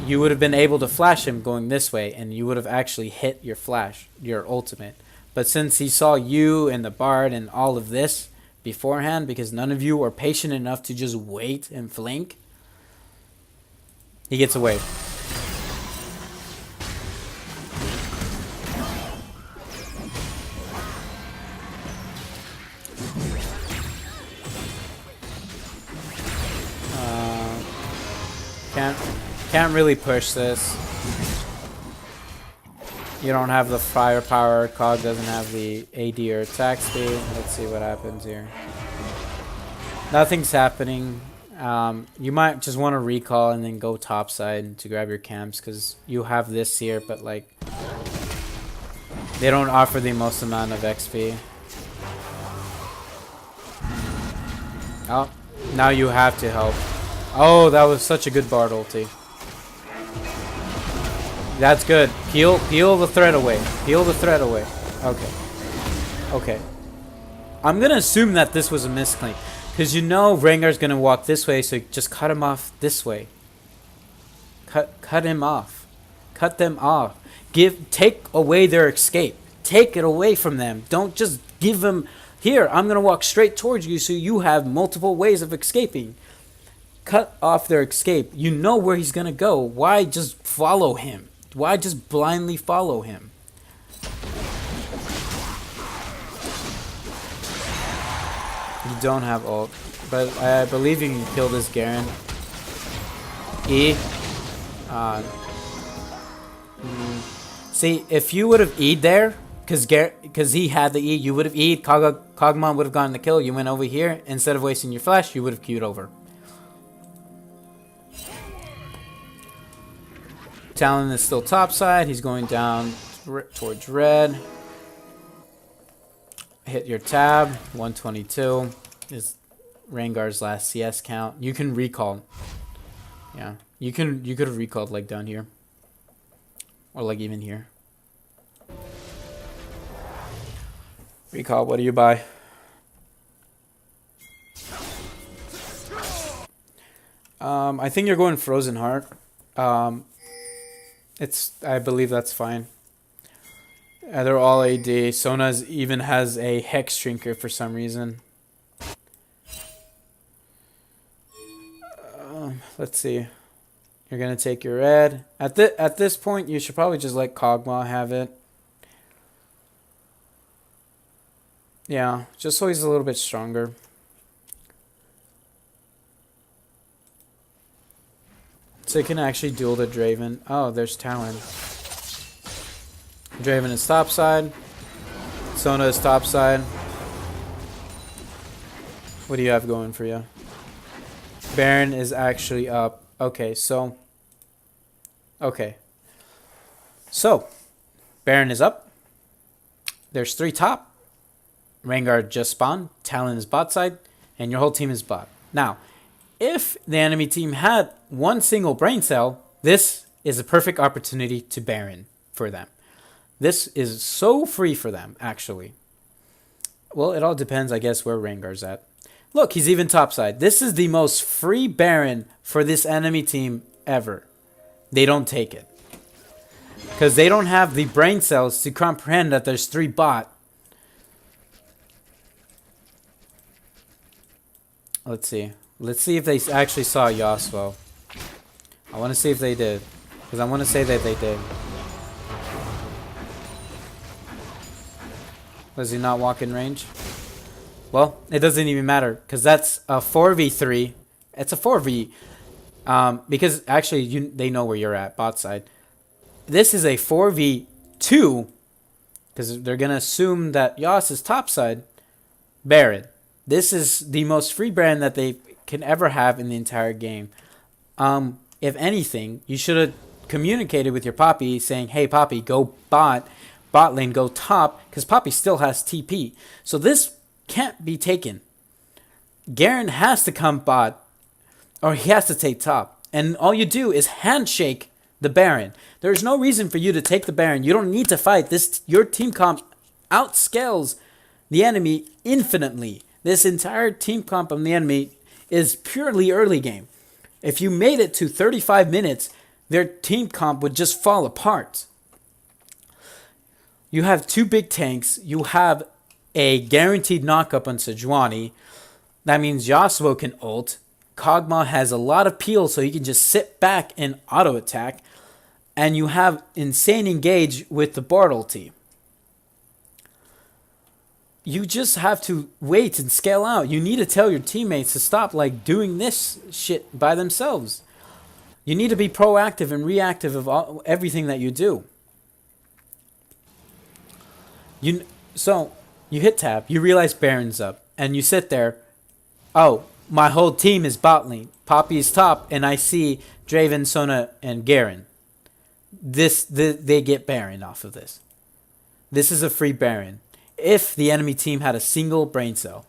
you would have been able to flash him going this way, and you would have actually hit your flash, your ultimate. But since he saw you and the Bard and all of this beforehand, because none of you were patient enough to just wait and flank, he gets away. Can't really push this. You don't have the firepower. Cog doesn't have the AD or attack speed. Let's see what happens here. Nothing's happening. You might just want to recall and then go topside to grab your camps, because you have this here, but like they don't offer the most amount of XP. Oh, now you have to help. Oh, that was such a good Bard ulti. That's good. Peel the threat away. Peel the threat away. Okay. Okay. I'm gonna assume that this was a misclaim, because you know Rengar's gonna walk this way, so just cut him off this way. Cut him off. Cut them off. Take away their escape. Take it away from them. Don't just give them, here, I'm gonna walk straight towards you so you have multiple ways of escaping. Cut off their escape. You know where he's gonna go. Why just follow him? Why just blindly follow him? You don't have ult, but I believe you can kill this Garen. E. See, if you would have E'd there, because he had the E, you would have E'd. Kog'Maw would have gotten the kill. You went over here. Instead of wasting your flash, you would have queued over. Talon is still topside. He's going down towards red. Hit your tab. 122 is Rengar's last CS count. You can recall. Yeah, you could have recalled like down here, or like even here. Recall. What do you buy? I think you're going Frozen Heart. I believe that's fine. They're all AD. Sona's even has a Hex Shrinker for some reason. Let's see. You're gonna take your red. At this point, you should probably just let Kog'Maw have it. Yeah, just so he's a little bit stronger. So you can actually duel the Draven. Oh, there's Talon. Draven is topside. Sona is topside. What do you have going for you? Baron is actually up. Okay, so... Okay. So, Baron is up. There's 3 top. Rengar just spawned. Talon is bot side. And your whole team is bot. Now, if the enemy team had one single brain cell, this is a perfect opportunity to Baron for them. This is so free for them, actually. Well, it all depends, I guess, where Rengar's at. Look, he's even topside. This is the most free Baron for this enemy team ever. They don't take it. Because they don't have the brain cells to comprehend that there's 3 bot. Let's see. Let's see if they actually saw Yasuo. I want to see if they did. Because I want to say that they did. Does he not walk in range? Well, it doesn't even matter because that's a 4v3. It's a 4v. Because actually they know where you're at, bot side. This is a 4v2 because they're going to assume that Yas is top side. Baron. This is the most free Baron that they can ever have in the entire game. If anything, you should have communicated with your Poppy saying, hey, Poppy, go bot lane, go top, because Poppy still has TP. So this can't be taken. Garen has to come bot, or he has to take top. And all you do is handshake the Baron. There's no reason for you to take the Baron. You don't need to fight. Your team comp outscales the enemy infinitely. This entire team comp of the enemy is purely early game. If you made it to 35 minutes, their team comp would just fall apart. You have 2 big tanks. You have a guaranteed knockup on Sejuani. That means Yasuo can ult. Kog'Maw has a lot of peel, so he can just sit back and auto attack. And you have insane engage with the Bard ulti. You just have to wait and scale out. You need to tell your teammates to stop doing this shit by themselves. You need to be proactive and reactive of everything that you do. So you hit tab, you realize Baron's up, and you sit there. Oh, my whole team is bot lane. Poppy is top, and I see Draven, Sona, and Garen. They get Baron off of this. This is a free Baron. If the enemy team had a single brain cell,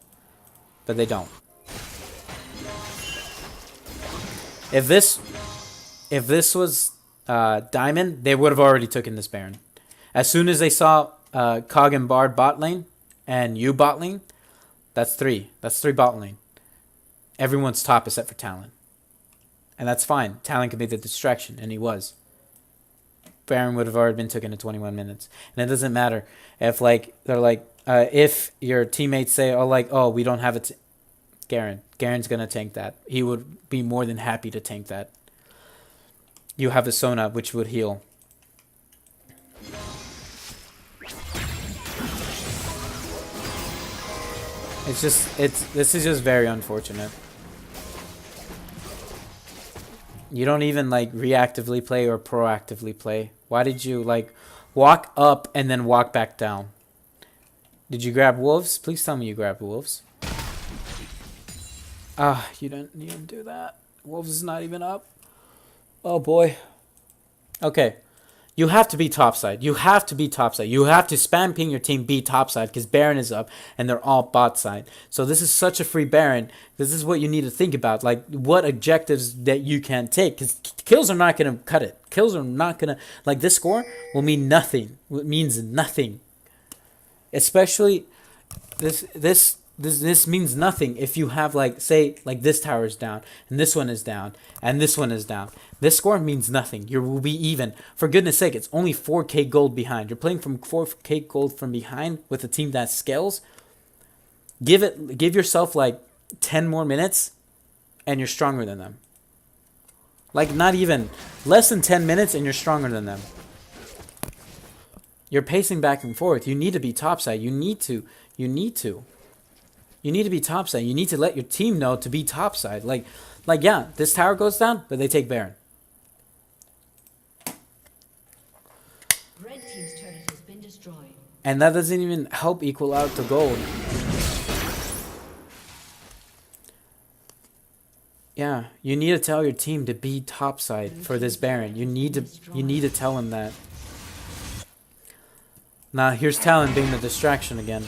but they don't. If this was Diamond, they would have already taken this Baron. As soon as they saw Cog and Bard bot lane and you bot lane, that's 3. That's 3 bot lane. Everyone's top except for Talon. And that's fine. Talon could be the distraction, and he was. Baron would have already been taken in 21 minutes. And it doesn't matter if if your teammates say, oh, we don't have it. Garen's going to tank that. He would be more than happy to tank that. You have a Sona, which would heal. This is just very unfortunate. You don't even reactively play or proactively play. Why did you walk up and then walk back down? Did you grab wolves? Please tell me you grabbed wolves. You didn't do that. Wolves is not even up. Oh boy. Okay. You have to be topside. You have to be topside. You have to spam ping your team be topside because Baron is up and they're all bot side. So this is such a free Baron. This is what you need to think about. What objectives that you can take, because kills are not going to cut it. Kills are not going to, this score will mean nothing. It means nothing. Especially this means nothing if you have say this tower is down and this one is down and this one is down. This score means nothing. You will be even. For goodness sake, it's only 4k gold behind. You're playing from 4k gold from behind with a team that scales. Give yourself 10 more minutes and you're stronger than them. Not even less than 10 minutes and you're stronger than them. You're pacing back and forth. You need to be topside. You need to be topside. You need to let your team know to be topside. Yeah, this tower goes down, but they take Baron. Red team's turret has been destroyed. And that doesn't even help equal out the gold. Yeah, you need to tell your team to be topside for this Baron. You need to tell him that. Now here's Talon being the distraction again.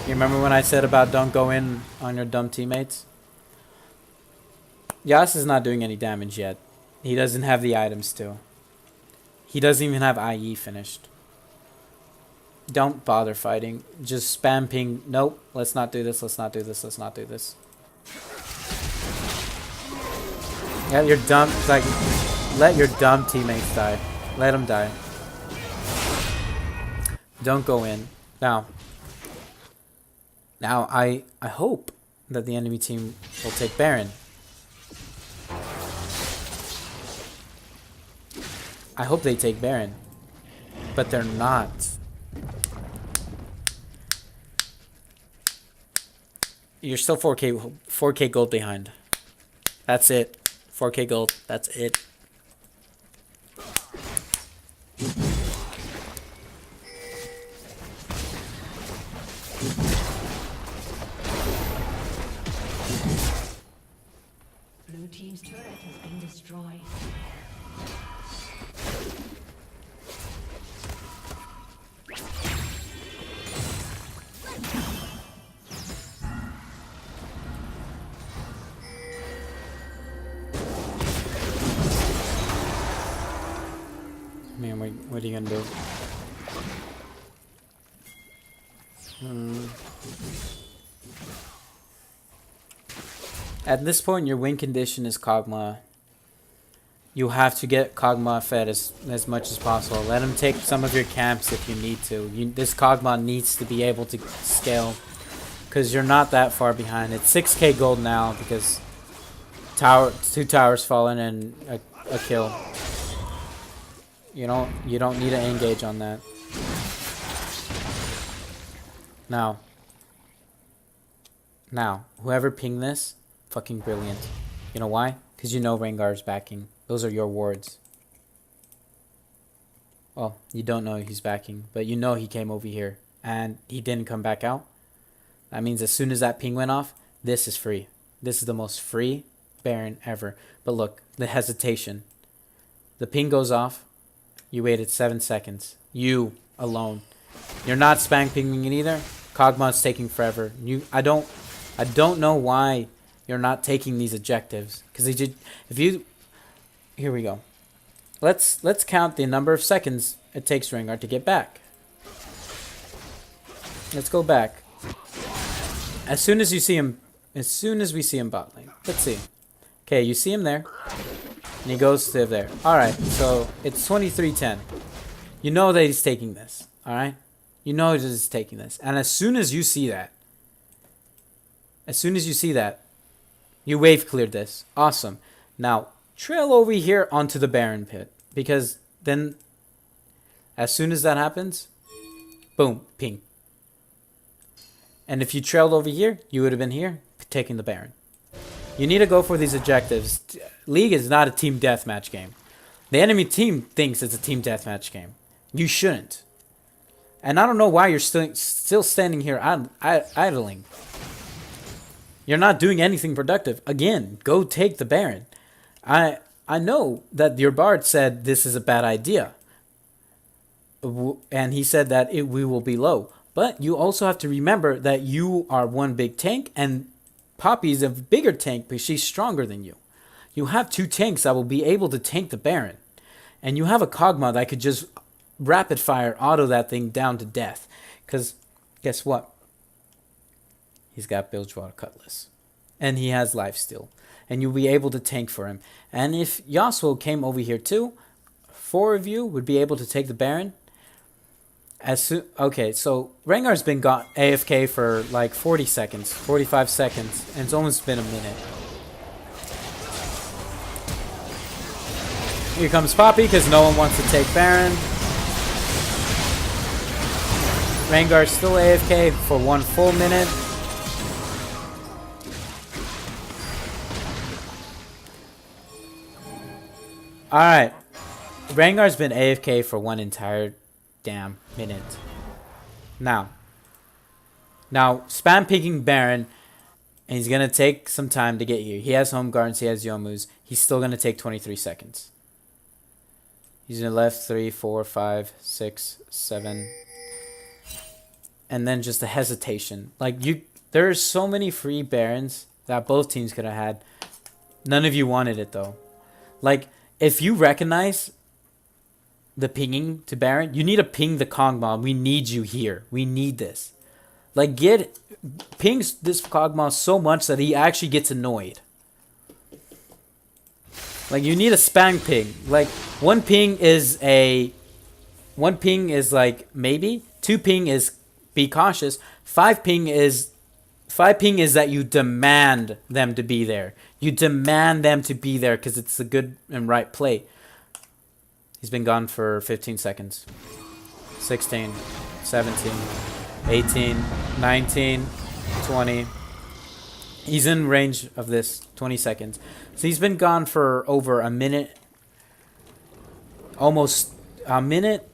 You remember when I said about don't go in on your dumb teammates? Yas is not doing any damage yet. He doesn't have the items to. He doesn't even have IE finished. Don't bother fighting. Just spam ping. Nope. Let's not do this. Let's not do this. Let's not do this. Yeah, you're dumb. Let your dumb teammates die. Let them die. Don't go in. Now I hope that the enemy team will take Baron. I hope they take Baron. but they're not. You're still 4K gold behind. That's it. 4K gold. That's it. Blue team's turret has been destroyed. Man, what are you gonna do? At this point, your win condition is Kog'Maw. You have to get Kog'Maw fed as much as possible. Let him take some of your camps if you need to. This Kog'Maw needs to be able to scale, because you're not that far behind. It's 6K gold now because 2 towers fallen and a kill. You don't need an engage on that. Now, whoever pinged this, fucking brilliant. You know why? Because you know Rengar's backing. Those are your wards. Well, you don't know he's backing, but you know he came over here and he didn't come back out. That means as soon as that ping went off, this is free. This is the most free Baron ever. But look, the hesitation. The ping goes off. You waited 7 seconds. You alone. You're not spam pinging it either. Kog'Maw's taking forever. I don't know why you're not taking these objectives. Because here we go. Let's count the number of seconds it takes Rengar to get back. Let's go back. As soon as we see him bot lane. Let's see. Okay, you see him there. And he goes to there. Alright, so it's 23:10. You know that he's taking this. Alright? You know he's taking this. And as soon as you see that, you wave cleared this. Awesome. Now, trail over here onto the Baron pit. Because then, as soon as that happens, boom, ping. And if you trailed over here, you would have been here, taking the Baron. You need to go for these objectives. League is not a team deathmatch game. The enemy team thinks it's a team deathmatch game. You shouldn't. And I don't know why you're still standing here idling. You're not doing anything productive. Again, go take the Baron. I know that your Bard said this is a bad idea. And he said that we will be low. But you also have to remember that you are one big tank and Poppy's a bigger tank, but she's stronger than you. You have 2 tanks that will be able to tank the Baron. And you have a Kog'Maw that could just rapid fire auto that thing down to death. Because guess what? He's got Bilgewater Cutlass. And he has lifesteal. And you'll be able to tank for him. And if Yasuo came over here too, 4 of you would be able to take the Baron. Okay, so Rengar's been got AFK for like 40 seconds, 45 seconds, and it's almost been a minute. Here comes Poppy because no one wants to take Baron. Rengar's still AFK for 1 full minute. Alright. Rengar's been AFK for 1 entire damn minute. Now spam picking Baron, and he's gonna take some time to get here. He has home guards, he has Youmu's. He's still gonna take 23 seconds. He's gonna left 3, 4, 5, 6, 7, and then just a hesitation. Like there's so many free Barons that both teams could have had. None of you wanted it though. Like if you recognize the pinging to Baron, you need to ping the Kog'Maw. We need you here. We need this. Like pings this Kog'Maw so much that he actually gets annoyed. Like you need a spam ping. Like one ping is like maybe. 2 ping is be cautious. 5 ping is that you demand them to be there. You demand them to be there because it's a good and right play. He's been gone for 15 seconds. 16, 17, 18, 19, 20. He's in range of this, 20 seconds. So he's been gone for over a minute. Almost a minute.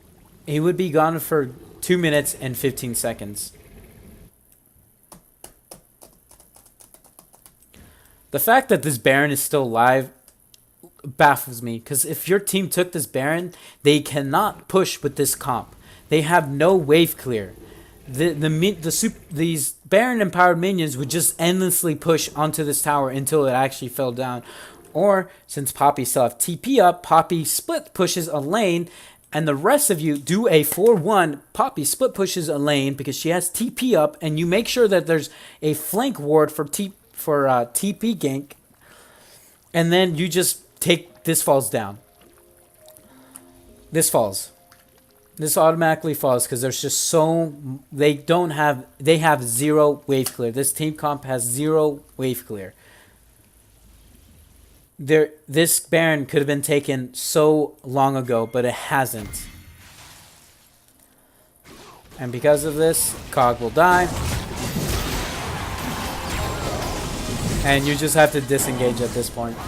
He would be gone for 2 minutes and 15 seconds. The fact that this Baron is still alive baffles me, because if your team took this Baron, they cannot push with this comp. They have no wave clear. These Baron empowered minions would just endlessly push onto this tower until it actually fell down. Or since Poppy still have TP up, Poppy split pushes a lane, and the rest of you do a 4-1. Poppy split pushes a lane because she has TP up, and you make sure that there's a flank ward for TP gank, and then you just take this falls down. This falls. This automatically falls because there's just they have zero wave clear. This team comp has zero wave clear. This Baron could have been taken so long ago, but it hasn't. And because of this, Cog will die. And you just have to disengage at this point.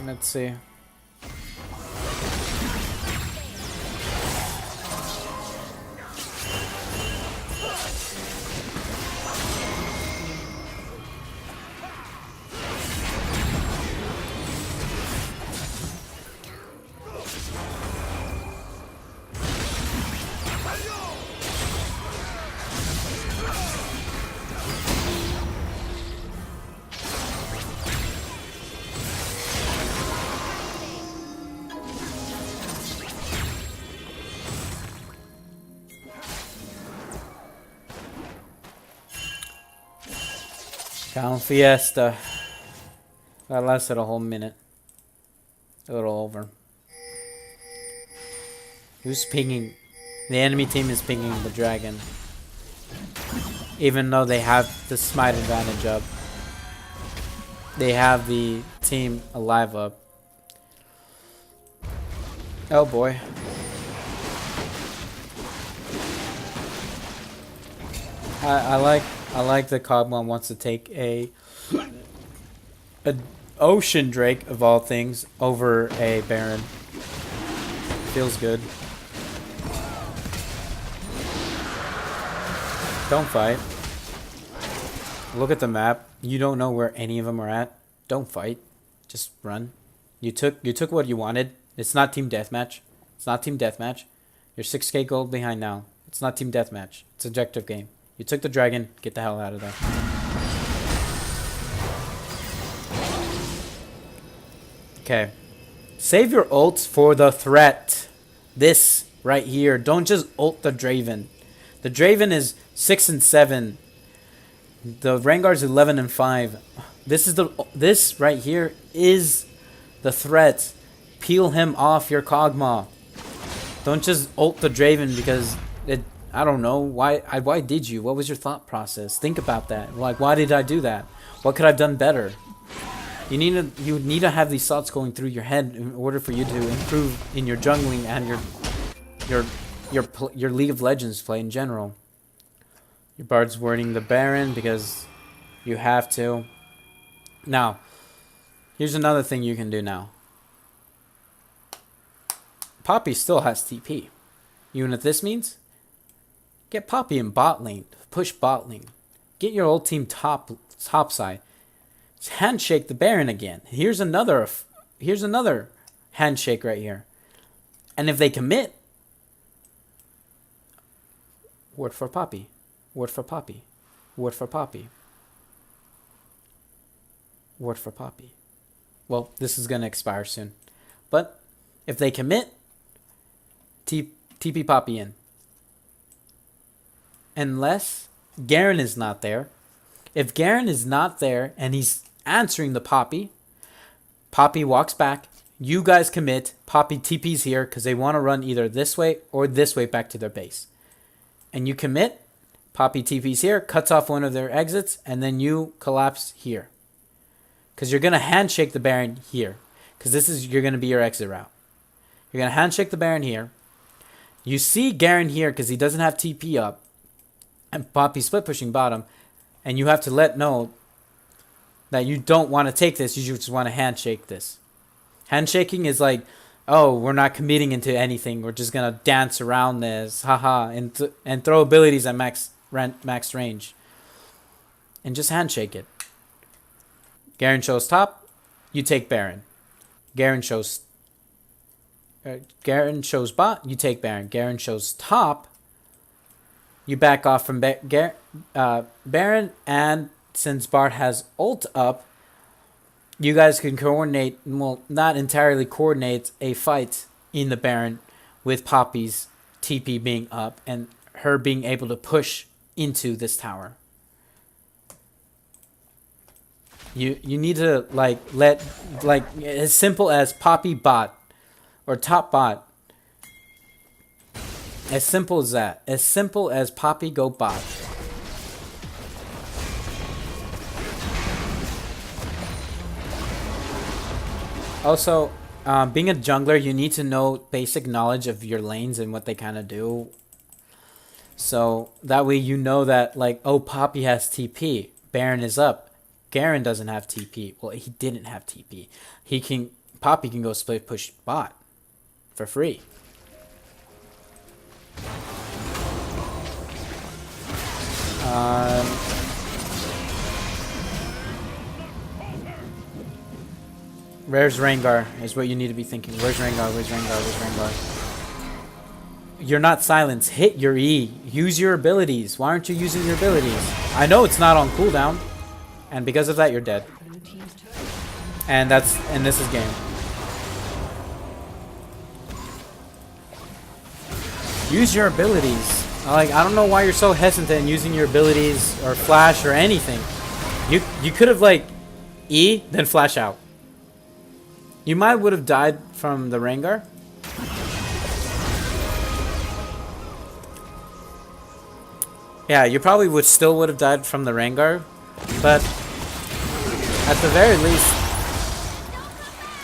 Let's see. Count Fiesta. That lasted a whole minute. A little over. Who's pinging? The enemy team is pinging the dragon. Even though they have the smite advantage up. They have the team alive up. Oh boy. I like the Cogmon wants to take a Ocean Drake of all things over a Baron. Feels good. Don't fight. Look at the map. You don't know where any of them are at. Don't fight. Just run. You took what you wanted. It's not team deathmatch. It's not team deathmatch. You're 6k gold behind now. It's not team deathmatch. It's objective game. You took the dragon. Get the hell out of there. Okay. Save your ults for the threat. This right here. Don't just ult the Draven. The Draven is 6 and 7. The Rengar's 11 and 5. This right here is the threat. Peel him off your Kog'Maw. Don't just ult the Draven because I don't know why did you? What was your thought process? Think about that. Like, why did I do that? What could I have done better? You need to have these thoughts going through your head in order for you to improve in your jungling and your League of Legends play in general. Your Bard's wording the Baron because you have to. Now, here's another thing you can do now. Poppy still has TP. You know what this means? Get Poppy in bot lane. Push bot lane. Get your old team top side. Handshake the Baron again. Here's another handshake right here. And if they commit, word for Poppy. Word for Poppy. Word for Poppy. Word for Poppy. Well, this is going to expire soon. But if they commit, TP Poppy in. Unless Garen is not there. If Garen is not there and he's answering the Poppy, Poppy walks back. You guys commit. Poppy TP's here because they want to run either this way or this way back to their base. And you commit. Poppy TP's here, cuts off one of their exits, and then you collapse here. Because you're going to handshake the Baron here. Because you're going to be your exit route. You're going to handshake the Baron here. You see Garen here because he doesn't have TP up. And Poppy split pushing bottom. And you have to let know that you don't want to take this. You just want to handshake this. Handshaking is like, oh, we're not committing into anything. We're just going to dance around this. Haha. And throw abilities at max range. And just handshake it. Garen shows top. You take Baron. Garen shows bot. You take Baron. Garen shows top. You back off from Baron. And since Bart has ult up, you guys can coordinate, well, not entirely coordinate a fight in the Baron with Poppy's TP being up and her being able to push into this tower. You need to let as simple as Poppy bot or top bot. As simple as that. As simple as Poppy go bot. Also, being a jungler, you need to know basic knowledge of your lanes and what they kind of do. So that way you know that, like, oh, Poppy has TP. Baron is up. Garen doesn't have TP. Well, he didn't have TP. Poppy can go split push bot for free. Where's Rengar is what you need to be thinking. Where's Rengar? Where's Rengar? Where's Rengar? You're not silenced. Hit your E. Use your abilities. Why aren't you using your abilities? I know it's not on cooldown. And because of that, you're dead. And this is game. Use your abilities. Like, I don't know why you're so hesitant in using your abilities or flash or anything. You could have, like, E, then flash out. You might would have died from the Rengar. Yeah, you probably would have died from the Rengar. But at the very least,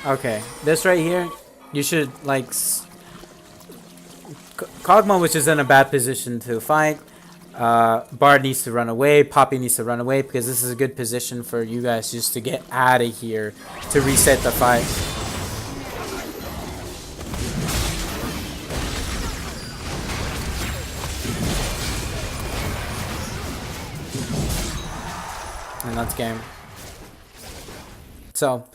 okay, this right here, you should, like, Kog'Maw, which is in a bad position to fight. Bard needs to run away. Poppy needs to run away because this is a good position for you guys just to get out of here to reset the fight. And that's game. So,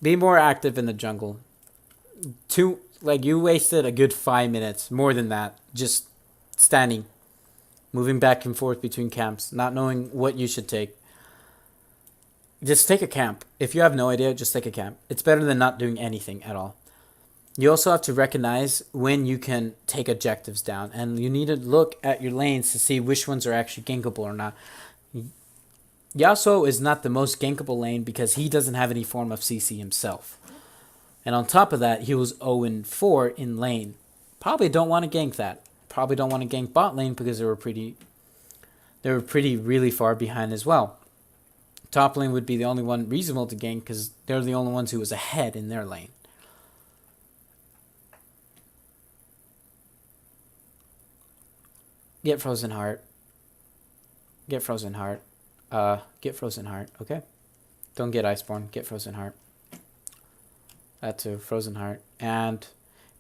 be more active in the jungle. You wasted a good 5 minutes, more than that, just standing, moving back and forth between camps, not knowing what you should take. Just take a camp. If you have no idea, just take a camp. It's better than not doing anything at all. You also have to recognize when you can take objectives down, and you need to look at your lanes to see which ones are actually gankable or not. Yasuo is not the most gankable lane because he doesn't have any form of CC himself. And on top of that, he was 0-4 in lane. Probably don't want to gank that. Probably don't want to gank bot lane because they were pretty really far behind as well. Top lane would be the only one reasonable to gank because they're the only ones who was ahead in their lane. Get Frozen Heart. Get Frozen Heart. Get Frozen Heart, okay? Don't get Iceborne. Get Frozen Heart. That too, Frozen Heart. And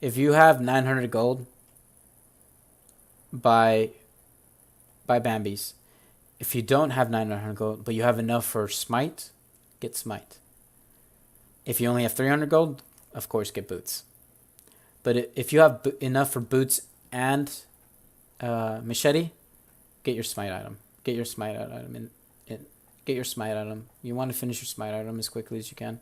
if you have 900 gold, buy Bambi's. If you don't have 900 gold, but you have enough for Smite, get Smite. If you only have 300 gold, of course, get Boots. But if you have enough for Boots and Machete, get your Smite item. Get your Smite item. Get your Smite item. You want to finish your Smite item as quickly as you can.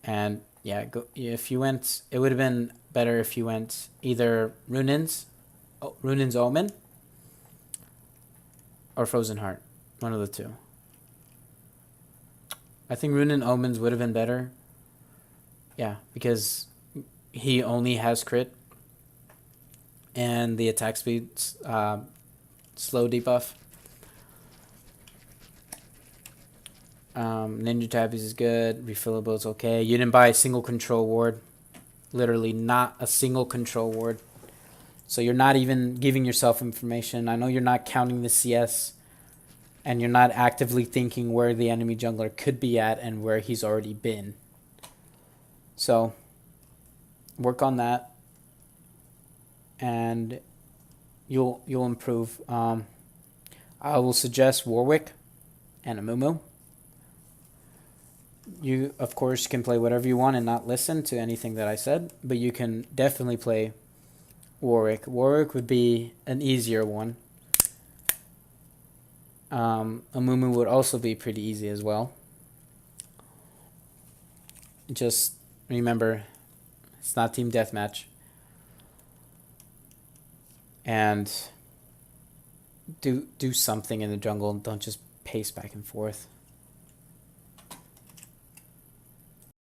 And yeah, if you went, it would have been better if you went either Runin's Omen or Frozen Heart. One of the two. I think Runin Omens would have been better. Yeah, because he only has crit and the attack speed slow debuff. Ninja Tabbies is good. Refillable is okay. You didn't buy a single control ward. Literally not a single control ward. So you're not even giving yourself information. I know you're not counting the CS, and you're not actively thinking where the enemy jungler could be at and where he's already been. So work on that, and you'll improve. I will suggest Warwick and Amumu. You, of course, can play whatever you want and not listen to anything that I said, but you can definitely play Warwick. Warwick would be an easier one. Amumu would also be pretty easy as well. Just remember, it's not team deathmatch. And do something in the jungle. Don't just pace back and forth.